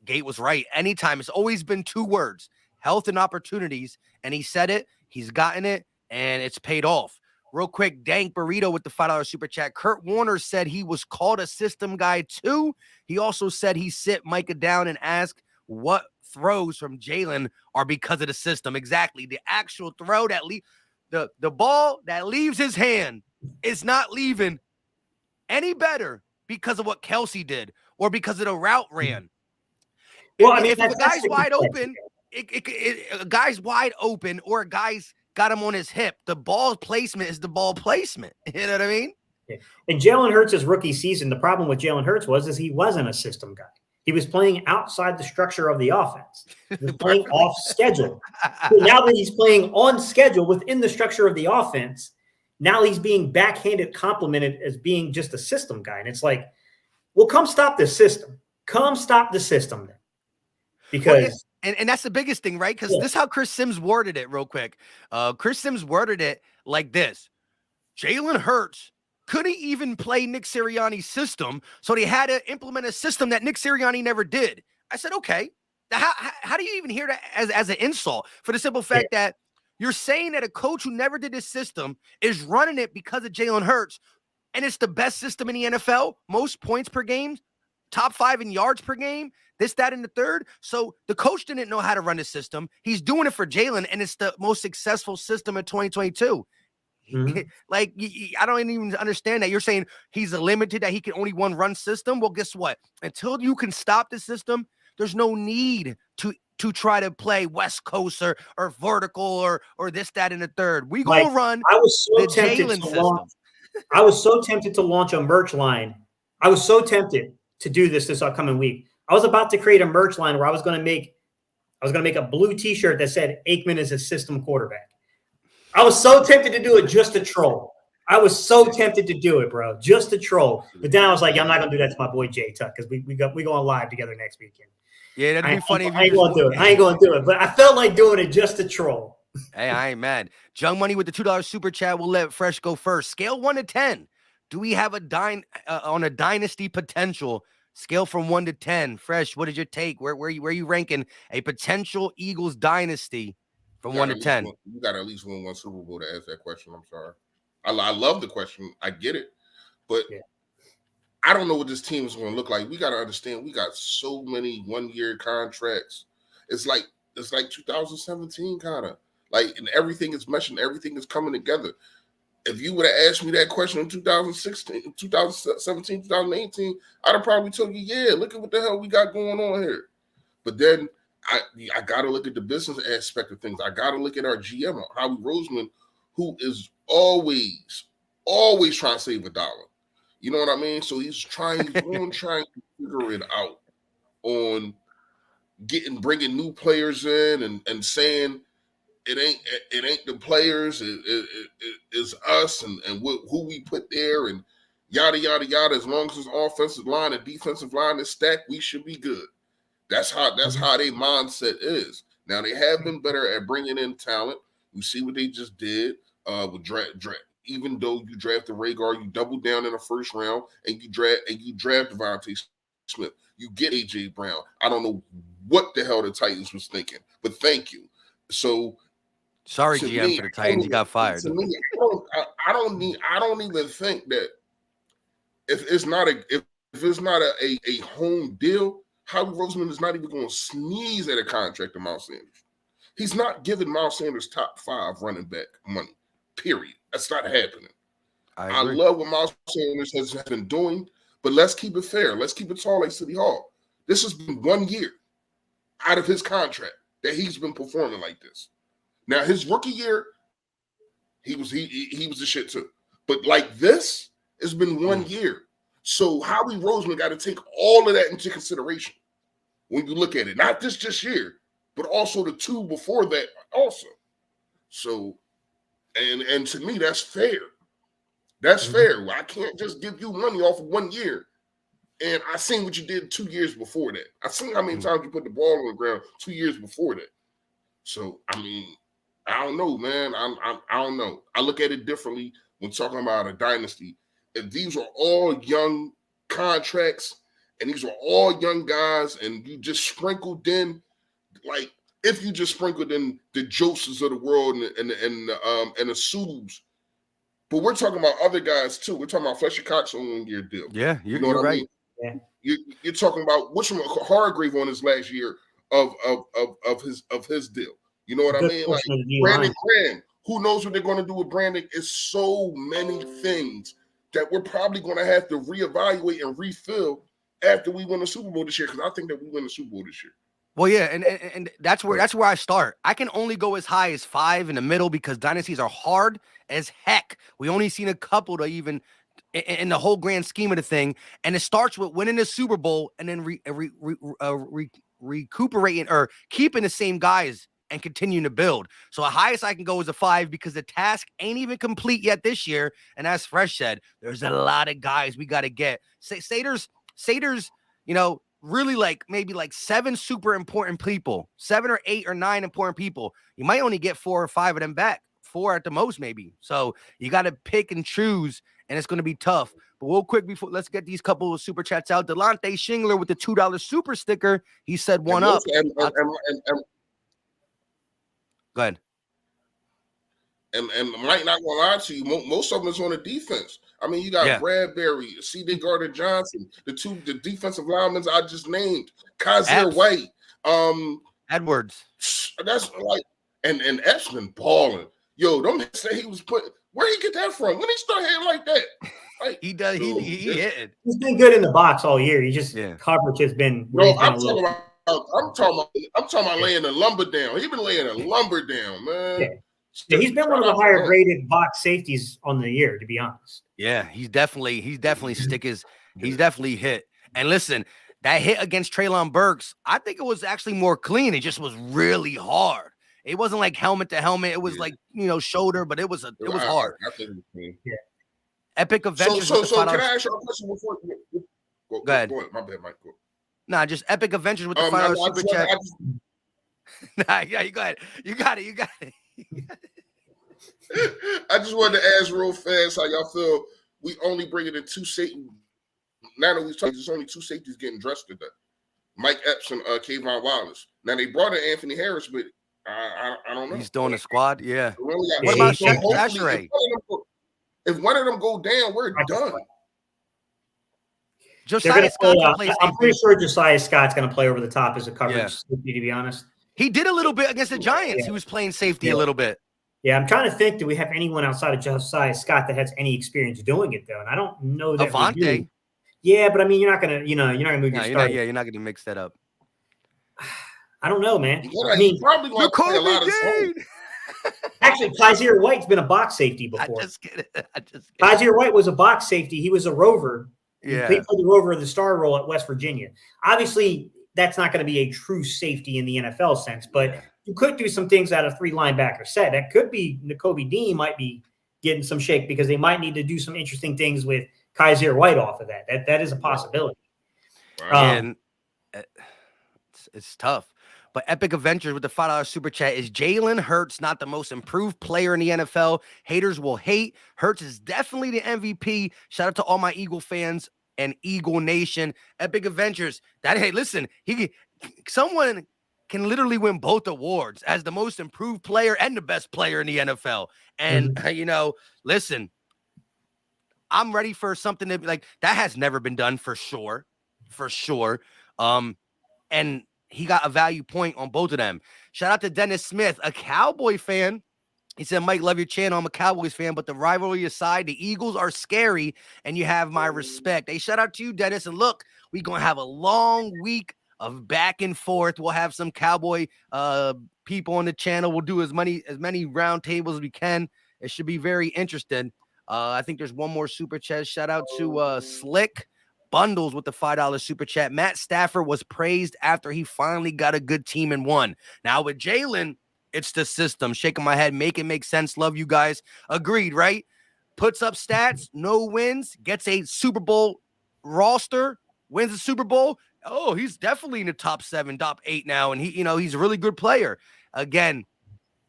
Gate was right. Anytime, it's always been two words, health and opportunities. And he said it, he's gotten it, and it's paid off. Real quick, Dank Burrito with the $5 super chat. Kurt Warner said he was called a system guy too. He also said he sit Micah down and asked what throws from Jalen are because of the system. Exactly. The actual throw that the ball that leaves his hand is not leaving any better because of what Kelsey did or because of the route ran. Well, I mean, if a guy's wide open, a guy's wide open or a guy's got him on his hip, the ball placement is the ball placement. You know what I mean? Yeah. And Jalen Hurts' rookie season, the problem with Jalen Hurts is he wasn't a system guy. He was playing outside the structure of the offense. He was playing off schedule. So now that he's playing on schedule within the structure of the offense, now he's being backhanded complimented as being just a system guy. And it's like, well, come stop the system. Come stop the system then. Because and that's the biggest thing, right? Because this is how Chris Sims worded it real quick. Chris Sims worded it like this. Jalen Hurts couldn't even play Nick Sirianni's system, so they had to implement a system that Nick Sirianni never did. I said, okay, how do you even hear that as an insult? For the simple fact that you're saying that a coach who never did this system is running it because of Jalen Hurts, and it's the best system in the NFL, most points per game, top 5 in yards per game, this, that, and the third. So the coach didn't know how to run the system. He's doing it for Jalen, and it's the most successful system in 2022. Like, I don't even understand that. You're saying he's limited, that he can only run system. Well, guess what? Until you can stop the system, there's no need to try to play West Coast or vertical or this, that, and the third. We gonna run the Jalen system. I was so tempted to launch a merch line. I was so tempted to do this upcoming week. I was about to create a merch line where I was going to make a blue T-shirt that said Aikman is a system quarterback. I was so tempted to do it just to troll. I was so tempted to do it, bro, just to troll. But then I was like, I'm not going to do that to my boy Jay Tuck because we going live together next weekend. Yeah, that'd be funny. I ain't going to do it. I ain't going to do it. But I felt like doing it just to troll. Hey, I ain't mad. Jung Money with the $2 super chat. We'll let Fresh go first. Scale 1 to 10. Do we have on a dynasty potential? Scale from 1 to 10. Fresh, what is your take? Where are you ranking a potential Eagles dynasty from 1 to 10? You got to at least win one Super Bowl to ask that question. I'm sorry. I love the question. I get it. But I don't know what this team is going to look like. We got to understand we got so many 1-year contracts. It's like 2017 kind of like, and everything is meshing, everything is coming together. If you would have asked me that question in 2016, 2017, 2018, I'd have probably told you, yeah, look at what the hell we got going on here. But then I got to look at the business aspect of things. I got to look at our GM, Howie Roseman, who is always trying to save a dollar. You know what I mean? So he's trying to figure it out on bringing new players in and saying it ain't the players, it's us and who we put there and yada yada yada. As long as his offensive line and defensive line is stacked, we should be good. That's how their mindset is. Now they have been better at bringing in talent. You see what they just did with draft. Even though you draft the Rhaegar, you double down in the first round and you draft Devontae Smith. You get AJ Brown. I don't know what the hell the Titans was thinking, but thank you. So sorry, GM, for the Titans, you got fired. To me, I don't even think that if it's not a home deal, Howie Roseman is not even going to sneeze at a contract of Miles Sanders. He's not giving Miles Sanders top 5 running back money. Period. That's not happening. I love what Miles Sanders has been doing, but let's keep it fair. Let's keep it tall like City Hall. This has been 1 year out of his contract that he's been performing like this. Now, his rookie year, he was a shit too. But like this, it's been 1 year. So Howie Roseman got to take all of that into consideration when you look at it. Not just year, but also the 2 before that also. So, and to me, that's fair. That's fair. I can't just give you money off of 1 year. And I seen what you did 2 years before that. I seen how many times you put the ball on the ground 2 years before that. So, I mean, I don't know, man. I don't know. I look at it differently when talking about a dynasty. If these are all young contracts and these are all young guys and you just sprinkled in, like, if you just sprinkled in the Josephs of the world and the Sues, but we're talking about other guys too. We're talking about Fletcher Cox on a 1 year deal. Yeah, you're right. I mean? Yeah. You're talking about what's from Hargrave on his last year of his deal. You know what I mean? Like Brandon Graham. Who knows what they're going to do with Brandon? It's so many things that we're probably going to have to reevaluate and refill after we win the Super Bowl this year. Because I think that we win the Super Bowl this year. Well, yeah, and that's where I start. I can only go as high as 5 in the middle because dynasties are hard as heck. We only seen a couple to even in the whole grand scheme of the thing, and it starts with winning the Super Bowl and then recuperating or keeping the same guys and continuing to build. So the highest I can go is a 5 because the task ain't even complete yet this year. And as Fresh said, there's a lot of guys we got to get. Sater's, really maybe 7 super important people, 7 or 8 or 9 important people. You might only get 4 or 5 of them back, 4 at the most, maybe. So you got to pick and choose, and it's going to be tough. But real quick, let's get these couple of super chats out. Delonte Shingler with the $2 super sticker. He said one up. Go ahead. And Mike, not gonna lie to you, most of them is on the defense. I mean, you got Bradbury, C.D. Gardner-Johnson, the defensive linemen I just named, Kaiser White, Edwards. That's like, and Epps been balling. Yo, don't say he was putting. Where he get that from? When he start hitting like that? Like, he does. He hit. He's been good in the box all year. He just coverage has been. No, I'm talking about laying the lumber down. He's been laying the lumber down, man. Yeah, he's been one of the higher graded box safeties on the year, to be honest. Yeah, he's definitely he's definitely hit. And listen, that hit against Treylon Burks, I think it was actually more clean. It just was really hard. It wasn't like helmet to helmet. It was shoulder, but it was hard. I think it was clean. Yeah. Epic Adventures. So can I ask you a question before? Go ahead. My bad, Mike. Go. Nah, just Epic Adventures with the $5 super chat. Nah, yeah, you got it. You got it. I just wanted to ask real fast how y'all feel. We only bring it in 2 safeties. Now that we've talked, there's only 2 safeties getting dressed today. Mike Epps and Kayvon Wallace. Now they brought in Anthony Harris, but I don't know. He's doing the squad, yeah. What about Shaq? If one of them go down, we're done. Josiah Scott's gonna play I'm safety. pretty sure Josiah Scott's going to play over the top as a coverage Yeah. safety, to be honest. He did a little bit against the Giants. Yeah. He was playing safety a little bit. Yeah, I'm trying to think, do we have anyone outside of Josiah Scott that has any experience doing it, though? And I don't know that we do. Avante. Yeah, but I mean, you're not going to move your starter. You're not gonna mix that up. I don't know, man. Yeah, I mean, probably going to play a lot of Dean. actually, Kaiser White's been a box safety before. I just get it. Kaiser White was a box safety. He was a rover. Yeah. He played the rover of the star role at West Virginia. Obviously, that's not going to be a true safety in the NFL sense, but you could do some things out of 3 linebacker set. That could be Nakobe Dean might be getting some shake because they might need to do some interesting things with Kaiser White off of that. That is a possibility. And it's tough. But Epic Adventures with the $5 super chat is Jalen Hurts not the most improved player in the NFL? Haters will hate. Hurts is definitely the MVP. Shout out to all my Eagle fans and Eagle Nation. Epic Adventures. Hey, listen, someone can literally win both awards as the most improved player and the best player in the NFL. And listen, I'm ready for something to be like that has never been done for sure. And he got a value point on both of them. Shout out to Dennis Smith, a Cowboy fan. He said, Mike, love your channel. I'm a Cowboys fan, but the rivalry aside, the Eagles are scary, and you have my respect. Hey, shout out to you, Dennis. And look, we're going to have a long week of back and forth. We'll have some Cowboy people on the channel. We'll do as many round tables as we can. It should be very interesting. I think there's one more super chat. Shout out to Slick Bundles with the $5 super chat. Matt Stafford was praised after he finally got a good team and won. Now with Jalen, it's the system. Shaking my head, make it make sense. Love you guys. Agreed, right? Puts up stats, no wins, gets a Super Bowl roster, wins the Super Bowl. Oh, he's definitely in the top 7, top 8 now, and he's a really good player. Again,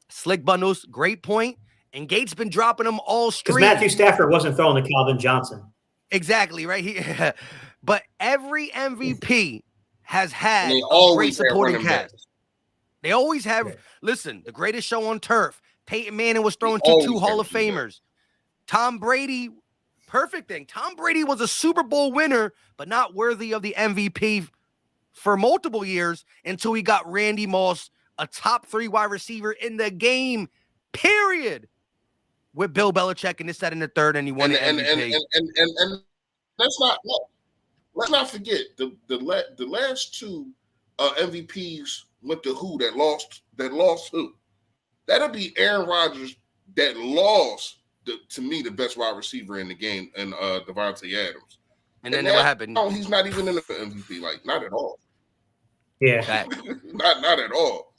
Slick Bundles, great point. And Gates been dropping them all stream. Because Matthew Stafford wasn't throwing to Calvin Johnson. Exactly, right? But every MVP has had a great supporting cast. They always have, listen, the greatest show on turf. Peyton Manning was throwing to 2 Hall of Famers. Tom Brady, perfect thing. Tom Brady was a Super Bowl winner, but not worthy of the MVP for multiple years until he got Randy Moss, a top 3 wide receiver in the game, period. With Bill Belichick and this, that, and the third, and he won the MVP. And let's not forget the last 2 MVPs went to who that lost who? That'll be Aaron Rodgers that lost to me the best wide receiver in the game and Devontae Adams. And then what happened? No, he's not even in the MVP, like not at all. Yeah, not at all.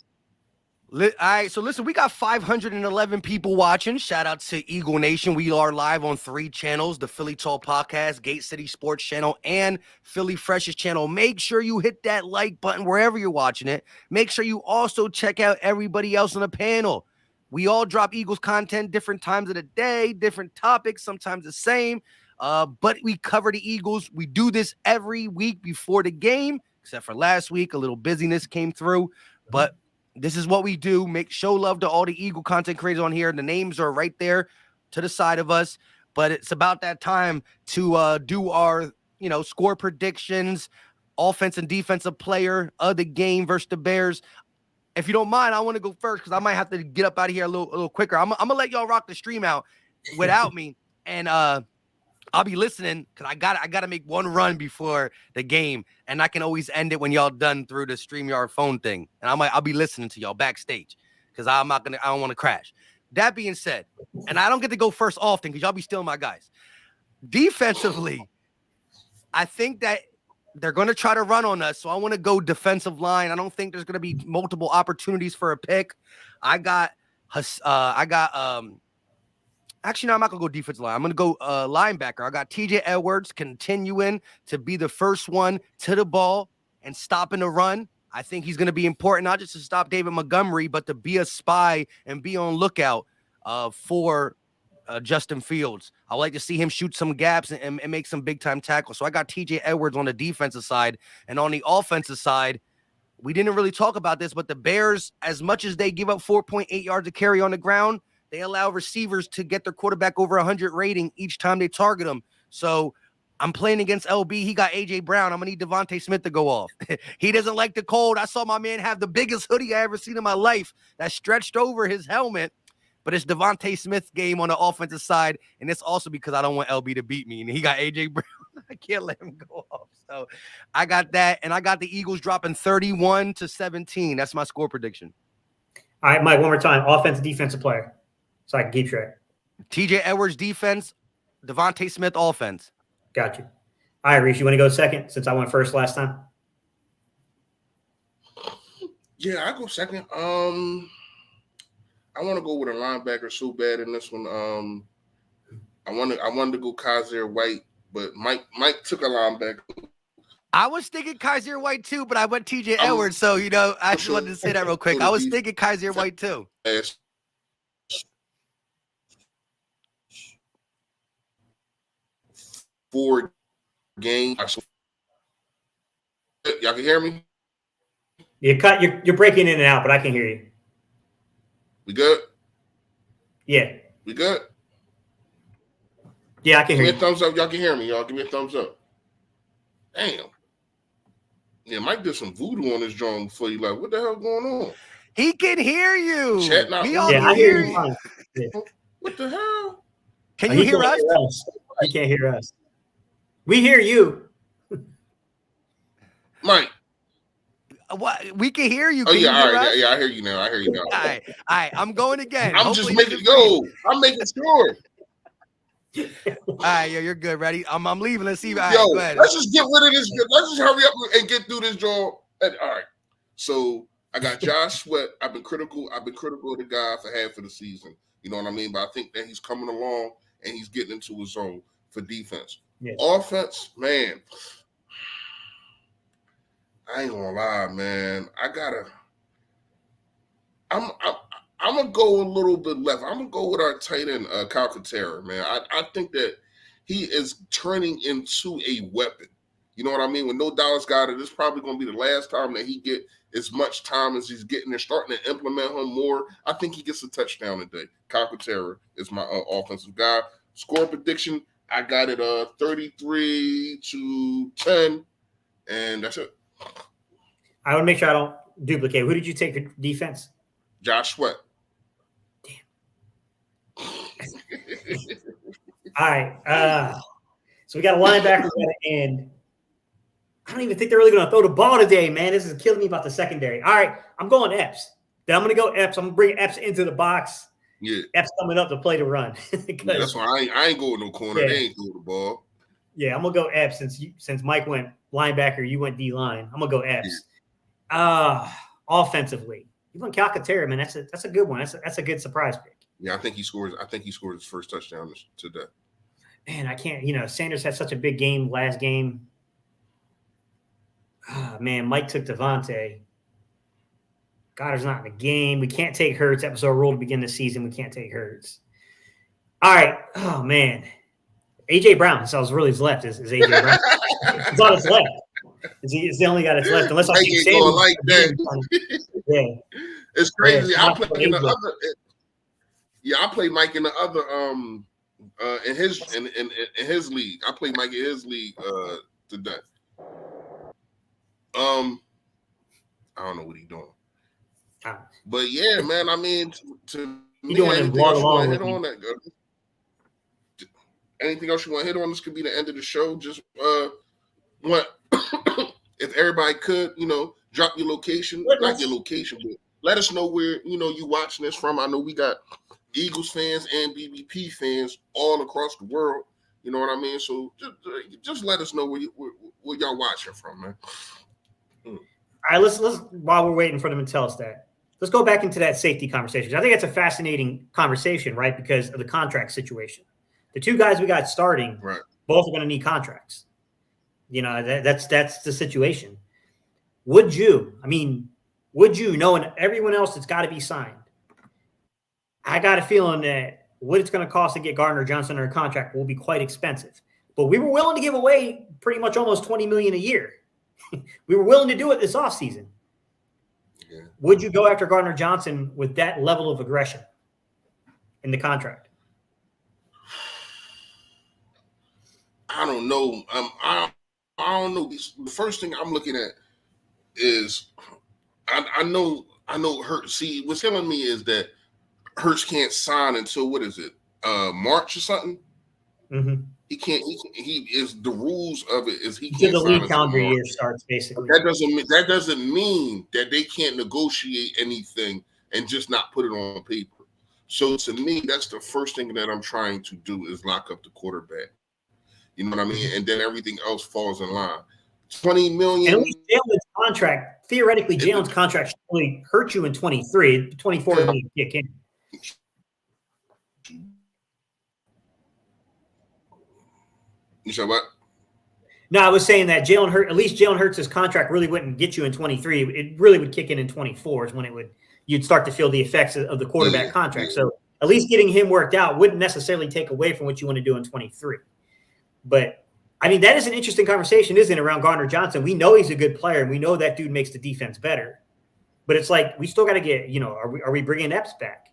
All right, so listen, we got 511 people watching. Shout out to Eagle Nation. We are live on 3 channels, the Philly Talk Podcast, Gate City Sports Channel, and Philly Freshest Channel. Make sure you hit that like button wherever you're watching it. Make sure you also check out everybody else on the panel. We all drop Eagles content different times of the day, different topics, sometimes the same, but we cover the Eagles. We do this every week before the game, except for last week. A little busyness came through, but this is what we do. Show love to all the Eagle content creators on here. The names are right there to the side of us. But it's about that time to do our, score predictions, offense and defensive player of the game versus the Bears. If you don't mind, I want to go first because I might have to get up out of here a little quicker. I'm gonna let y'all rock the stream out without me, and I'll be listening because I gotta make one run before the game, and I can always end it when y'all done through the StreamYard phone thing. And I'll be listening to y'all backstage because I don't want to crash. That being said, and I don't get to go first often because y'all be stealing my guys. Defensively, I think that they're going to try to run on us, so I want to go defensive line. I don't think there's going to be multiple opportunities for a pick. Actually, no, I'm not going to go defensive line. I'm going to go linebacker. I got TJ Edwards continuing to be the first one to the ball and stopping the run. I think he's going to be important, not just to stop David Montgomery, but to be a spy and be on lookout for Justin Fields. I like to see him shoot some gaps and make some big-time tackles. So I got TJ Edwards on the defensive side. And on the offensive side, we didn't really talk about this, but the Bears, as much as they give up 4.8 yards to carry on the ground, they allow receivers to get their quarterback over 100 rating each time they target them. So I'm playing against LB. He got AJ Brown. I'm gonna need Devontae Smith to go off. He doesn't like the cold. I saw my man have the biggest hoodie I ever seen in my life that stretched over his helmet. But it's Devontae Smith's game on the offensive side, and it's also because I don't want LB to beat me. And he got AJ Brown. I can't let him go off. So I got that, and I got the Eagles dropping 31-17. That's my score prediction. All right, Mike, one more time. Offensive, defensive player, so I can keep track. TJ Edwards defense, Devontae Smith offense. Got you. All right, Reese, you want to go second since I went first last time? Yeah, I go second. I want to go with a linebacker so bad in this one. I wanted to go Kaiser White, but Mike took a linebacker. I was thinking Kaiser White too, but I went TJ Edwards. So, I just wanted to say that real quick. I was thinking Kaiser White too. 4 games. Y'all can hear me? You're breaking in and out, but I can hear you. We good? Yeah. We good? Yeah, I can hear you. Give me a thumbs up. Y'all can hear me. Y'all give me a thumbs up. Damn. Yeah, Mike did some voodoo on his drum before he left. What the hell going on? He can hear you. Chat not We all I hear you. Fine. Yeah. What the hell? Can you hear us? He can't hear us. We hear you. Mike. What? We can hear you. Oh, can yeah, you all right. us? Yeah, I hear you now. All right. I'm going again. I'm Hopefully just making go. I'm making sure. All right, you're good. Ready? I'm leaving. Let's see. All right, Yo, go ahead. let's just get rid of this. Let's just hurry up and get through this draw. All right. So I got Josh Sweat. I've been critical of the guy for half of the season. You know what I mean? But I think that he's coming along and he's getting into his zone for defense. Yes. Offense, man. I ain't gonna lie, man. I'm gonna go a little bit left. I'm gonna go with our tight end, Calcaterra, man. I think that he is turning into a weapon. You know what I mean? When No Dallas got it, this is probably gonna be the last time that he get as much time as he's getting. They're starting to implement him more. I think he gets a touchdown today. Calcaterra is my offensive guy. Score prediction, I got it 33-10, and that's it. I want to make sure I don't duplicate. Who did you take for defense? Josh Sweat. All right. So we got a linebacker at the end. I don't even think they're really going to throw the ball today, man. This is killing me about the secondary. All right. I'm going Epps. Then I'm going to go Epps. I'm going to bring Epps into the box. Yeah. Epps coming up to play the run. Yeah, that's why I ain't going no corner. Yeah. They ain't throwing the ball. Yeah, I'm going to go Epps since Mike went linebacker, you went D-line. I'm going to go Epps. Yeah. Offensively, you went Calcaterra, man. That's a good one. That's a good surprise pick. Yeah, I think he scores his first touchdown today. Man, I can't. Sanders had such a big game last game. Man, Mike took Devontae. Goddard's not in the game. We can't take Hurts. That was our rule to begin the season. We can't take Hurts. All right. Oh man, AJ Brown. So I was really his left. Is AJ Brown? It's on his left. It's the only guy that's left. Unless I keep saying like that. Yeah, it's crazy. Yeah, I play in the other. Yeah, I play Mike in the other. In his league, I play Mike in his league today. I don't know what he's doing. But yeah, man. I mean, to me, anything else you want to hit on that? Anything else you want to hit on? This could be the end of the show. Just what if everybody could, drop your location, not your location, but let us know where you watching this from. I know we got Eagles fans and BBP fans all across the world. You know what I mean? So just let us know where y'all watching from, man. All right, let's while we're waiting for them to tell us that, let's go back into that safety conversation. I think it's a fascinating conversation, right? Because of the contract situation. The two guys we got starting, right, both are going to need contracts. That's the situation. Would you, knowing everyone else that's got to be signed, I got a feeling that what it's going to cost to get Gardner Johnson under a contract will be quite expensive. But we were willing to give away pretty much almost $20 million a year. We were willing to do it this offseason. Yeah. Would you go after Gardner Johnson with that level of aggression in the contract? I don't know. I don't know. The first thing I'm looking at is I know Hurts. See, what's killing me is that Hurts can't sign until what is it? March or something. Mm-hmm. He can't. He is the rules of it is he Until can't the sign league until calendar March. year starts, basically. That doesn't mean that they can't negotiate anything and just not put it on paper. So to me, that's the first thing that I'm trying to do is lock up the quarterback. You know what I mean? And then everything else falls in line. 20 million. And at least Jalen's contract, theoretically, Jalen's contract should really hurt you in 23. 24 is when you kick in. You said what? No, I was saying that at least Jalen Hurts' contract really wouldn't get you in 23. It really would kick in 24 is when you'd start to feel the effects of the quarterback contract. So at least getting him worked out wouldn't necessarily take away from what you want to do in 23. But I mean, that is an interesting conversation, isn't it, around Gardner Johnson? We know he's a good player, and we know that dude makes the defense better. But it's like we still got to get, are we bringing Epps back?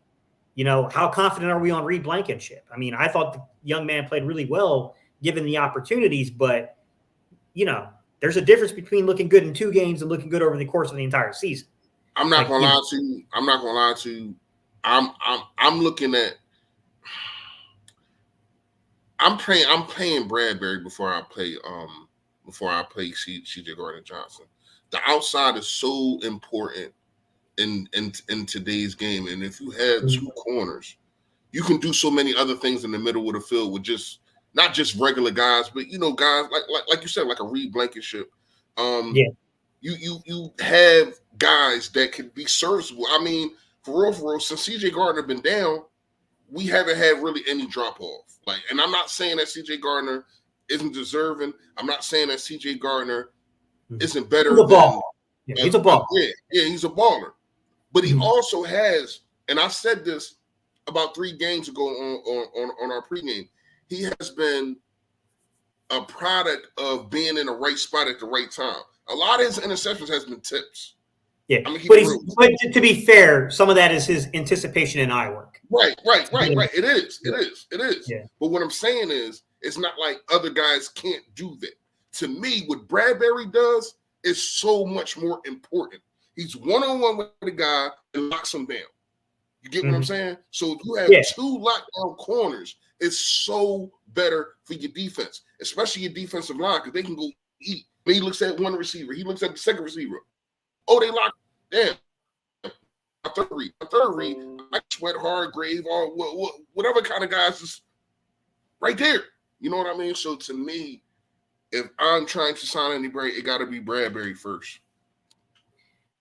How confident are we on Reed Blankenship? I mean, I thought the young man played really well given the opportunities, but there's a difference between looking good in 2 games and looking good over the course of the entire season. I'm not gonna lie to you. I'm not gonna lie to you. I'm looking at. I'm playing Bradbury before I play CJ Gardner Johnson. The outside is so important in today's game, and if you have 2 corners, you can do so many other things in the middle of the field with just not just regular guys, but guys like you said, like a Reed Blankenship. You have guys that can be serviceable. I mean, for real, since CJ Gardner been down, we haven't had really any drop off. And I'm not saying that CJ Gardner isn't deserving. I'm not saying that CJ Gardner isn't better. He's a baller. He's a baller. Yeah, he's a baller. But he also has, and I said this about 3 games ago on our pregame, he has been a product of being in the right spot at the right time. A lot of his interceptions has been tips. Yeah, but to be fair, some of that is his anticipation and eye work. Right. It is. Yeah. But what I'm saying is, it's not like other guys can't do that. To me, what Bradbury does is so much more important. He's one-on-one with the guy and locks him down. You get what I'm saying? So if you have 2 lockdown corners, it's so better for your defense, especially your defensive line, because they can go eat. When he looks at one receiver, he looks at the second receiver. Oh, they lock down. A third read. I sweat Hargrave or whatever kind of guys is right there. You know what I mean? So to me, if I'm trying to sign anybody, it got to be Bradbury first.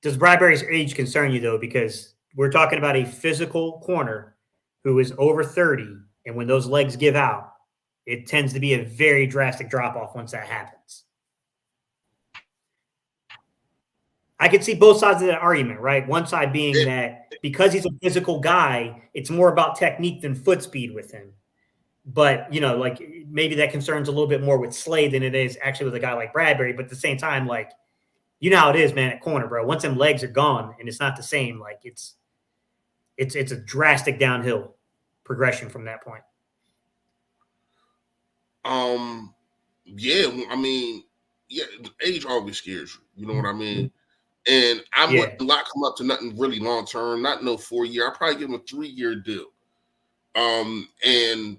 Does Bradbury's age concern you, though? Because we're talking about a physical corner who is over 30, and when those legs give out, it tends to be a very drastic drop-off once that happens. I could see both sides of that argument, right? One side being that because he's a physical guy, it's more about technique than foot speed with him. But, maybe that concerns a little bit more with Slade than it is actually with a guy like Bradbury. But at the same time, how it is, man, at corner, bro. Once them legs are gone and it's not the same, it's a drastic downhill progression from that point. Yeah, I mean, age always scares you. You know what I mean? And I wouldn't lock him up to nothing really long term, not no 4-year. I'd probably give him a 3-year deal. And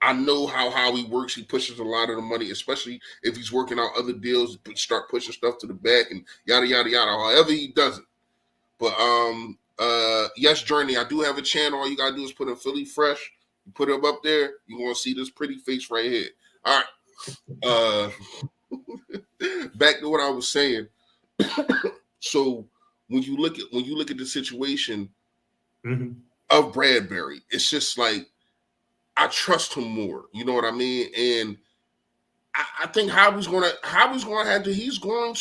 I know how he works. He pushes a lot of the money, especially if he's working out other deals, start pushing stuff to the back and yada, yada, yada, however he does it. But yes, Journey, I do have a channel. All you got to do is put in Philly Fresh. You put him up there, you're going to see this pretty face right here. All right. Back to what I was saying. So when you look at the situation of Bradbury, it's just like I trust him more. You know what I mean? And I think he's going to have to he's going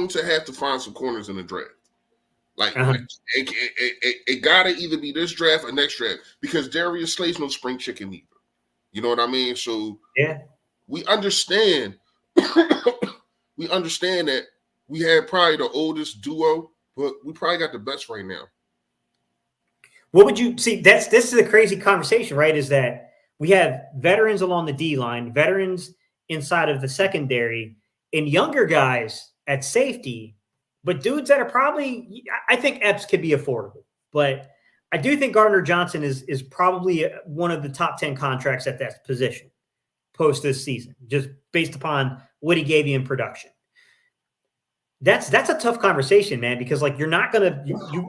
to have to find some corners in the draft. It gotta either be this draft or next draft, because Darius Slay's no spring chicken either. You know what I mean? So we understand that we had probably the oldest duo, but we probably got the best right now. What would you see? This is a crazy conversation, right? Is that we have veterans along the D line, veterans inside of the secondary, and younger guys at safety, but dudes that are probably, I think Epps could be affordable, but I do think Gardner Johnson is probably one of the top 10 contracts at that position post this season, just based upon what he gave you in production. That's a tough conversation, man, because like you're not gonna you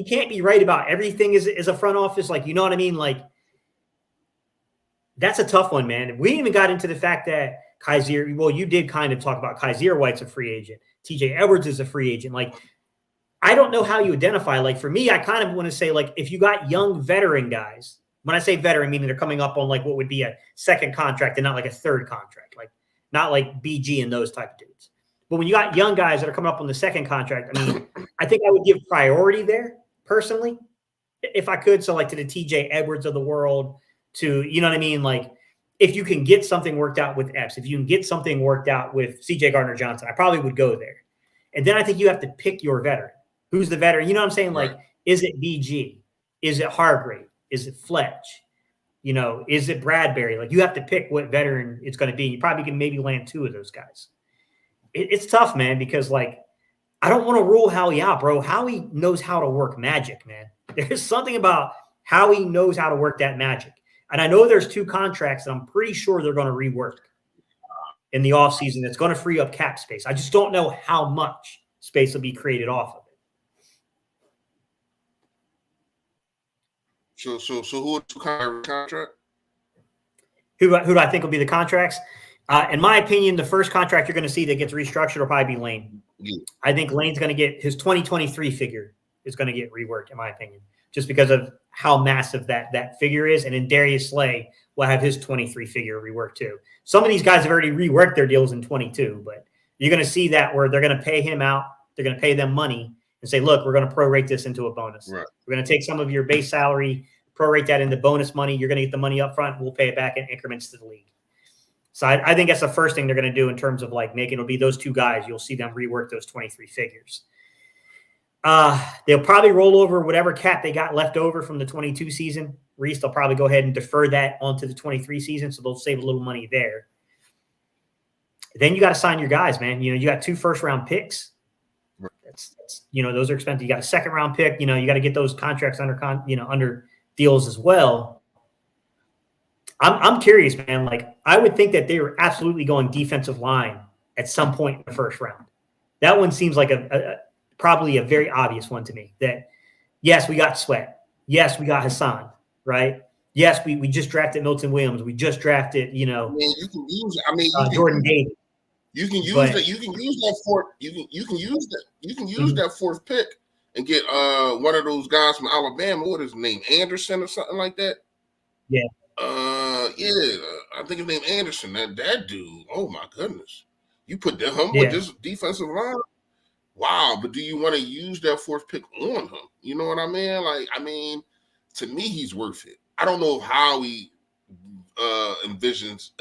can't be right about everything as a front office, like, you know what I mean? Like that's a tough one, man. We even got into the fact that Kaiser, well, you did kind of talk about Kaiser White's a free agent, TJ Edwards is a free agent. Like, I don't know how you identify. Like for me, I kind of want to say, like, if you got young veteran guys, when I say veteran, meaning they're coming up on like what would be a second contract and not like a third contract, like not like BG and those type of dudes. But when you got young guys that are coming up on the second contract, I mean, I think I would give priority there personally, if I could. So like to the TJ Edwards of the world, to, you know what I mean? Like if you can get something worked out with Epps, if you can get something worked out with CJ Gardner Johnson, I probably would go there. And then I think you have to pick your veteran. Who's the veteran? You know what I'm saying? Like, is it BG? Is it Hargrave? Is it Fletch? You know, is it Bradbury? Like you have to pick what veteran it's going to be. You probably can maybe land two of those guys. It's tough, man, because like I don't want to rule Howie out, bro. Howie knows how to work magic, man. There's something about how he knows how to work that magic. And I know there's two contracts that I'm pretty sure they're going to rework in the offseason that's going to free up cap space. I just don't know how much space will be created off of it. So who would contract? Who do I think will be the contracts? In my opinion, the first contract you're going to see that gets restructured will probably be Lane. Yeah. I think Lane's going to get his 2023 figure is going to get reworked, in my opinion, just because of how massive that figure is. And then Darius Slay will have his 23 figure reworked too. Some of these guys have already reworked their deals in 22, but you're going to see that where they're going to pay him out. They're going to pay them money and say, look, we're going to prorate this into a bonus. Right. We're going to take some of your base salary, prorate that into bonus money. You're going to get the money up front. We'll pay it back in increments to the league. So I think that's the first thing they're going to do in terms of like making, it'll be those two guys. You'll see them rework those 23 figures. They'll probably roll over whatever cap they got left over from the 22 season. Reese, they'll probably go ahead and defer that onto the 23 season. So they'll save a little money there. Then you got to sign your guys, man. You know, you got 2 first-round picks. That's you know, those are expensive. You got a second-round pick. You know, you got to get those contracts under deals as well. I'm curious, man. Like, I would think that they were absolutely going defensive line at some point in the first round. That one seems like probably a very obvious one to me. That yes, we got Sweat. Yes, we got Hassan. Right. Yes, we just drafted Milton Williams. We just drafted, you know, you can use. Jordan Davis. You can use that. You can use that fourth. You can use that. You can use that fourth pick and get one of those guys from Alabama. What is his name? Anderson or something like that. Yeah. I think his name Anderson. That dude. Oh my goodness! You put him with this defensive line. Wow, but do you want to use that fourth pick on him? You know what I mean? Like, to me, he's worth it. I don't know how he envisions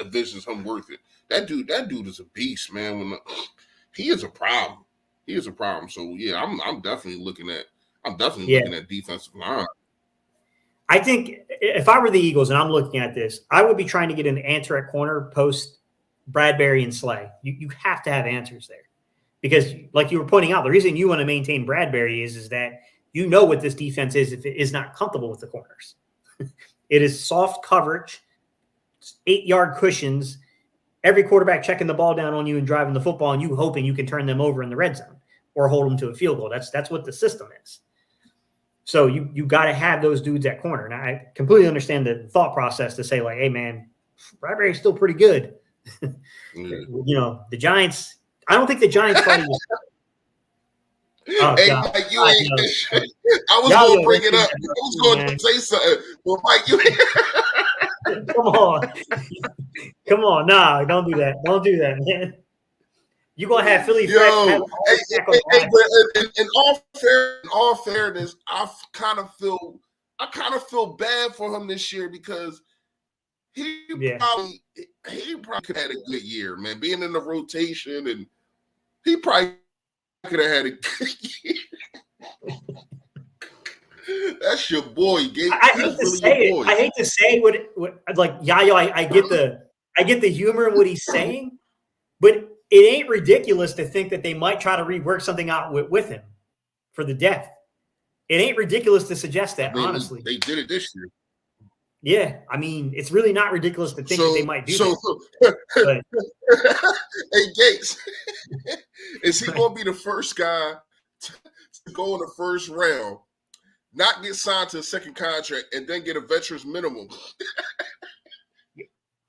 him worth it. That dude is a beast, man. He is a problem. He is a problem. So yeah, I'm definitely looking at looking at defensive line. I think if I were the Eagles and I'm looking at this, I would be trying to get an answer at corner post Bradbury and Slay. You have to have answers there. Because like you were pointing out, the reason you want to maintain Bradbury is that you know what this defense is if it is not comfortable with the corners. It is soft coverage, 8-yard cushions, every quarterback checking the ball down on you and driving the football and you hoping you can turn them over in the red zone or hold them to a field goal. That's what the system is. So you got to have those dudes at corner. And I completely understand the thought process to say like, hey, man, Bradbury's still pretty good. You know, the Giants – I don't think the Giants party was. Oh, hey, God. Mike, you ain't. I was going to bring it up. I was going to say something. Well, Mike, you. Come on, nah, don't do that. Don't do that, man. You gonna have Philly? But in all fairness, I kind of feel bad for him this year because he probably could have had a good year, man. Being in the rotation, and he probably could have had a good year. That's your boy, Gates. I hate That's to really say your it. boy. I hate to say what like Yayo. I get the humor in what he's saying, but it ain't ridiculous to think that they might try to rework something out with him for the death. It ain't ridiculous to suggest that, honestly. They did it this year. Yeah, I mean, it's really not ridiculous to think that they might do that. But, hey, Gates, is he going to be the first guy to go in the first round, not get signed to a second contract, and then get a veteran's minimum?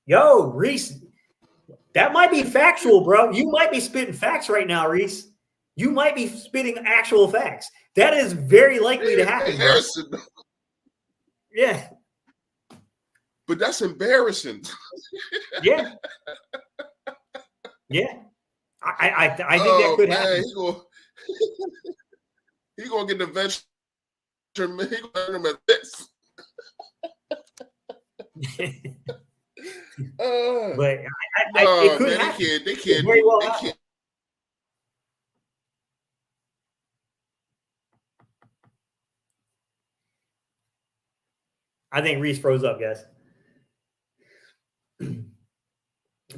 yo, Reese, that might be factual, bro. You might be spitting facts right now, Reese. You might be spitting actual facts. That is very likely to happen, bro. Yeah. But that's embarrassing. Yeah. Yeah. I think that could happen. He's going to get the veteran. He's going to earn him at this. But it could happen. They can't. Very well they happen. can't. I think Reese froze up, guys.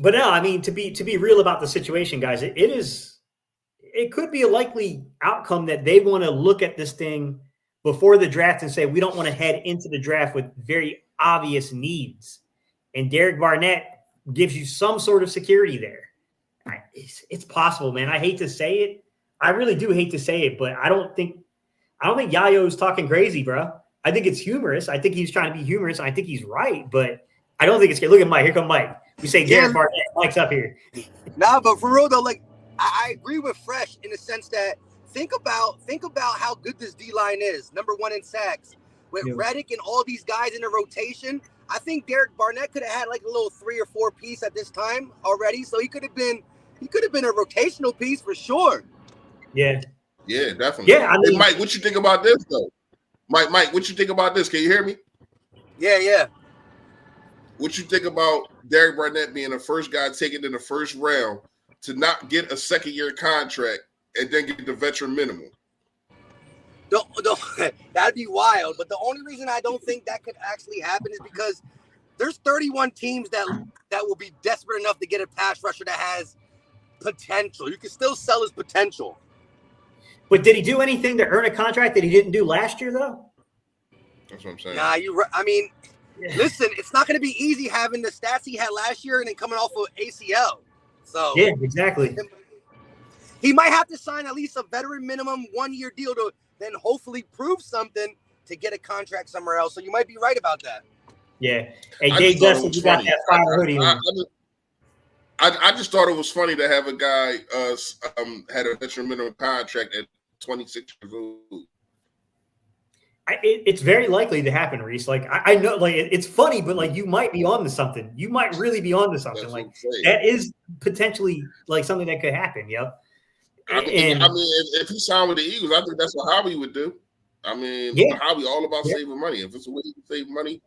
But no, I mean, to be real about the situation, guys, it could be a likely outcome that they want to look at this thing before the draft and say, we don't want to head into the draft with very obvious needs. And Derek Barnett gives you some sort of security there. It's possible, man. I hate to say it. I really do hate to say it, but I don't think Yayo's talking crazy, bro. I think it's humorous. I think he's trying to be humorous. And I think he's right, but I don't think it's good. Look at Mike. Here come Mike. We say Derek Barnett. Mike's up here. Nah, but for real though, like I agree with Fresh in the sense that think about how good this D line is. Number 1 in sacks with Reddick and all these guys in the rotation. I think Derek Barnett could have had like a little 3 or 4 piece at this time already, so he could have been a rotational piece for sure. Yeah. Yeah, definitely. Yeah, I mean, hey, Mike, what you think about this though? Mike, what you think about this? Can you hear me? Yeah. What you think about Derek Barnett being the first guy taken in the first round to not get a second-year contract and then get the veteran minimum? That'd be wild. But the only reason I don't think that could actually happen is because there's 31 teams that will be desperate enough to get a pass rusher that has potential. You can still sell his potential. But did he do anything to earn a contract that he didn't do last year, though? That's what I'm saying. Nah, listen, it's not going to be easy having the stats he had last year and then coming off of ACL. So yeah, exactly. He might have to sign at least a veteran minimum 1-year deal to then hopefully prove something to get a contract somewhere else. So you might be right about that. Yeah. Hey, Dave Dustin, you got that fire hoodie. I just thought it was funny to have a guy had a veteran minimum contract at 26 years old. It's very likely to happen, Reese. Like I know, like it's funny, but like you might be on to something. You might really be on to something. That's like that is potentially like something that could happen. Yep. I mean, if he signed with the Eagles, I think that's what Hobby would do. I mean, Hobby all about saving money. If it's a way to save money,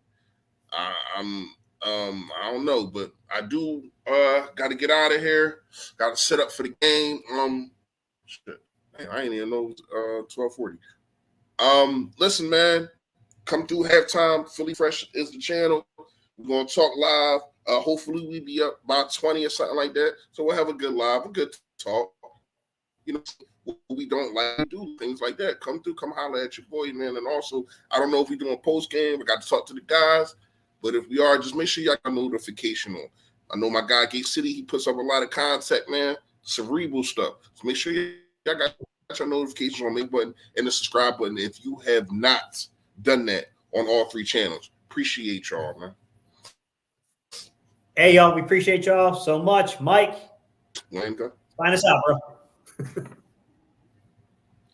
I don't know, but I do got to get out of here. Got to set up for the game. Shit. Man, I ain't even know 12:40. Listen, man, come through halftime. Philly Fresh is the channel. We're gonna talk live. Hopefully we be up by 20 or something like that. So we'll have a good live, a good talk. You know, we don't like to do things like that. Come through, come holler at your boy, man. And also, I don't know if we're doing post game. I got to talk to the guys, but if we are, just make sure y'all got notification on. I know my guy Gate City, he puts up a lot of content, man, cerebral stuff. So make sure y'all got your notifications on the button and the subscribe button if you have not done that on all 3 channels. Appreciate y'all, man. Hey, y'all, we appreciate y'all so much. Mike, Sign us out, bro.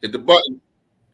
Hit the button.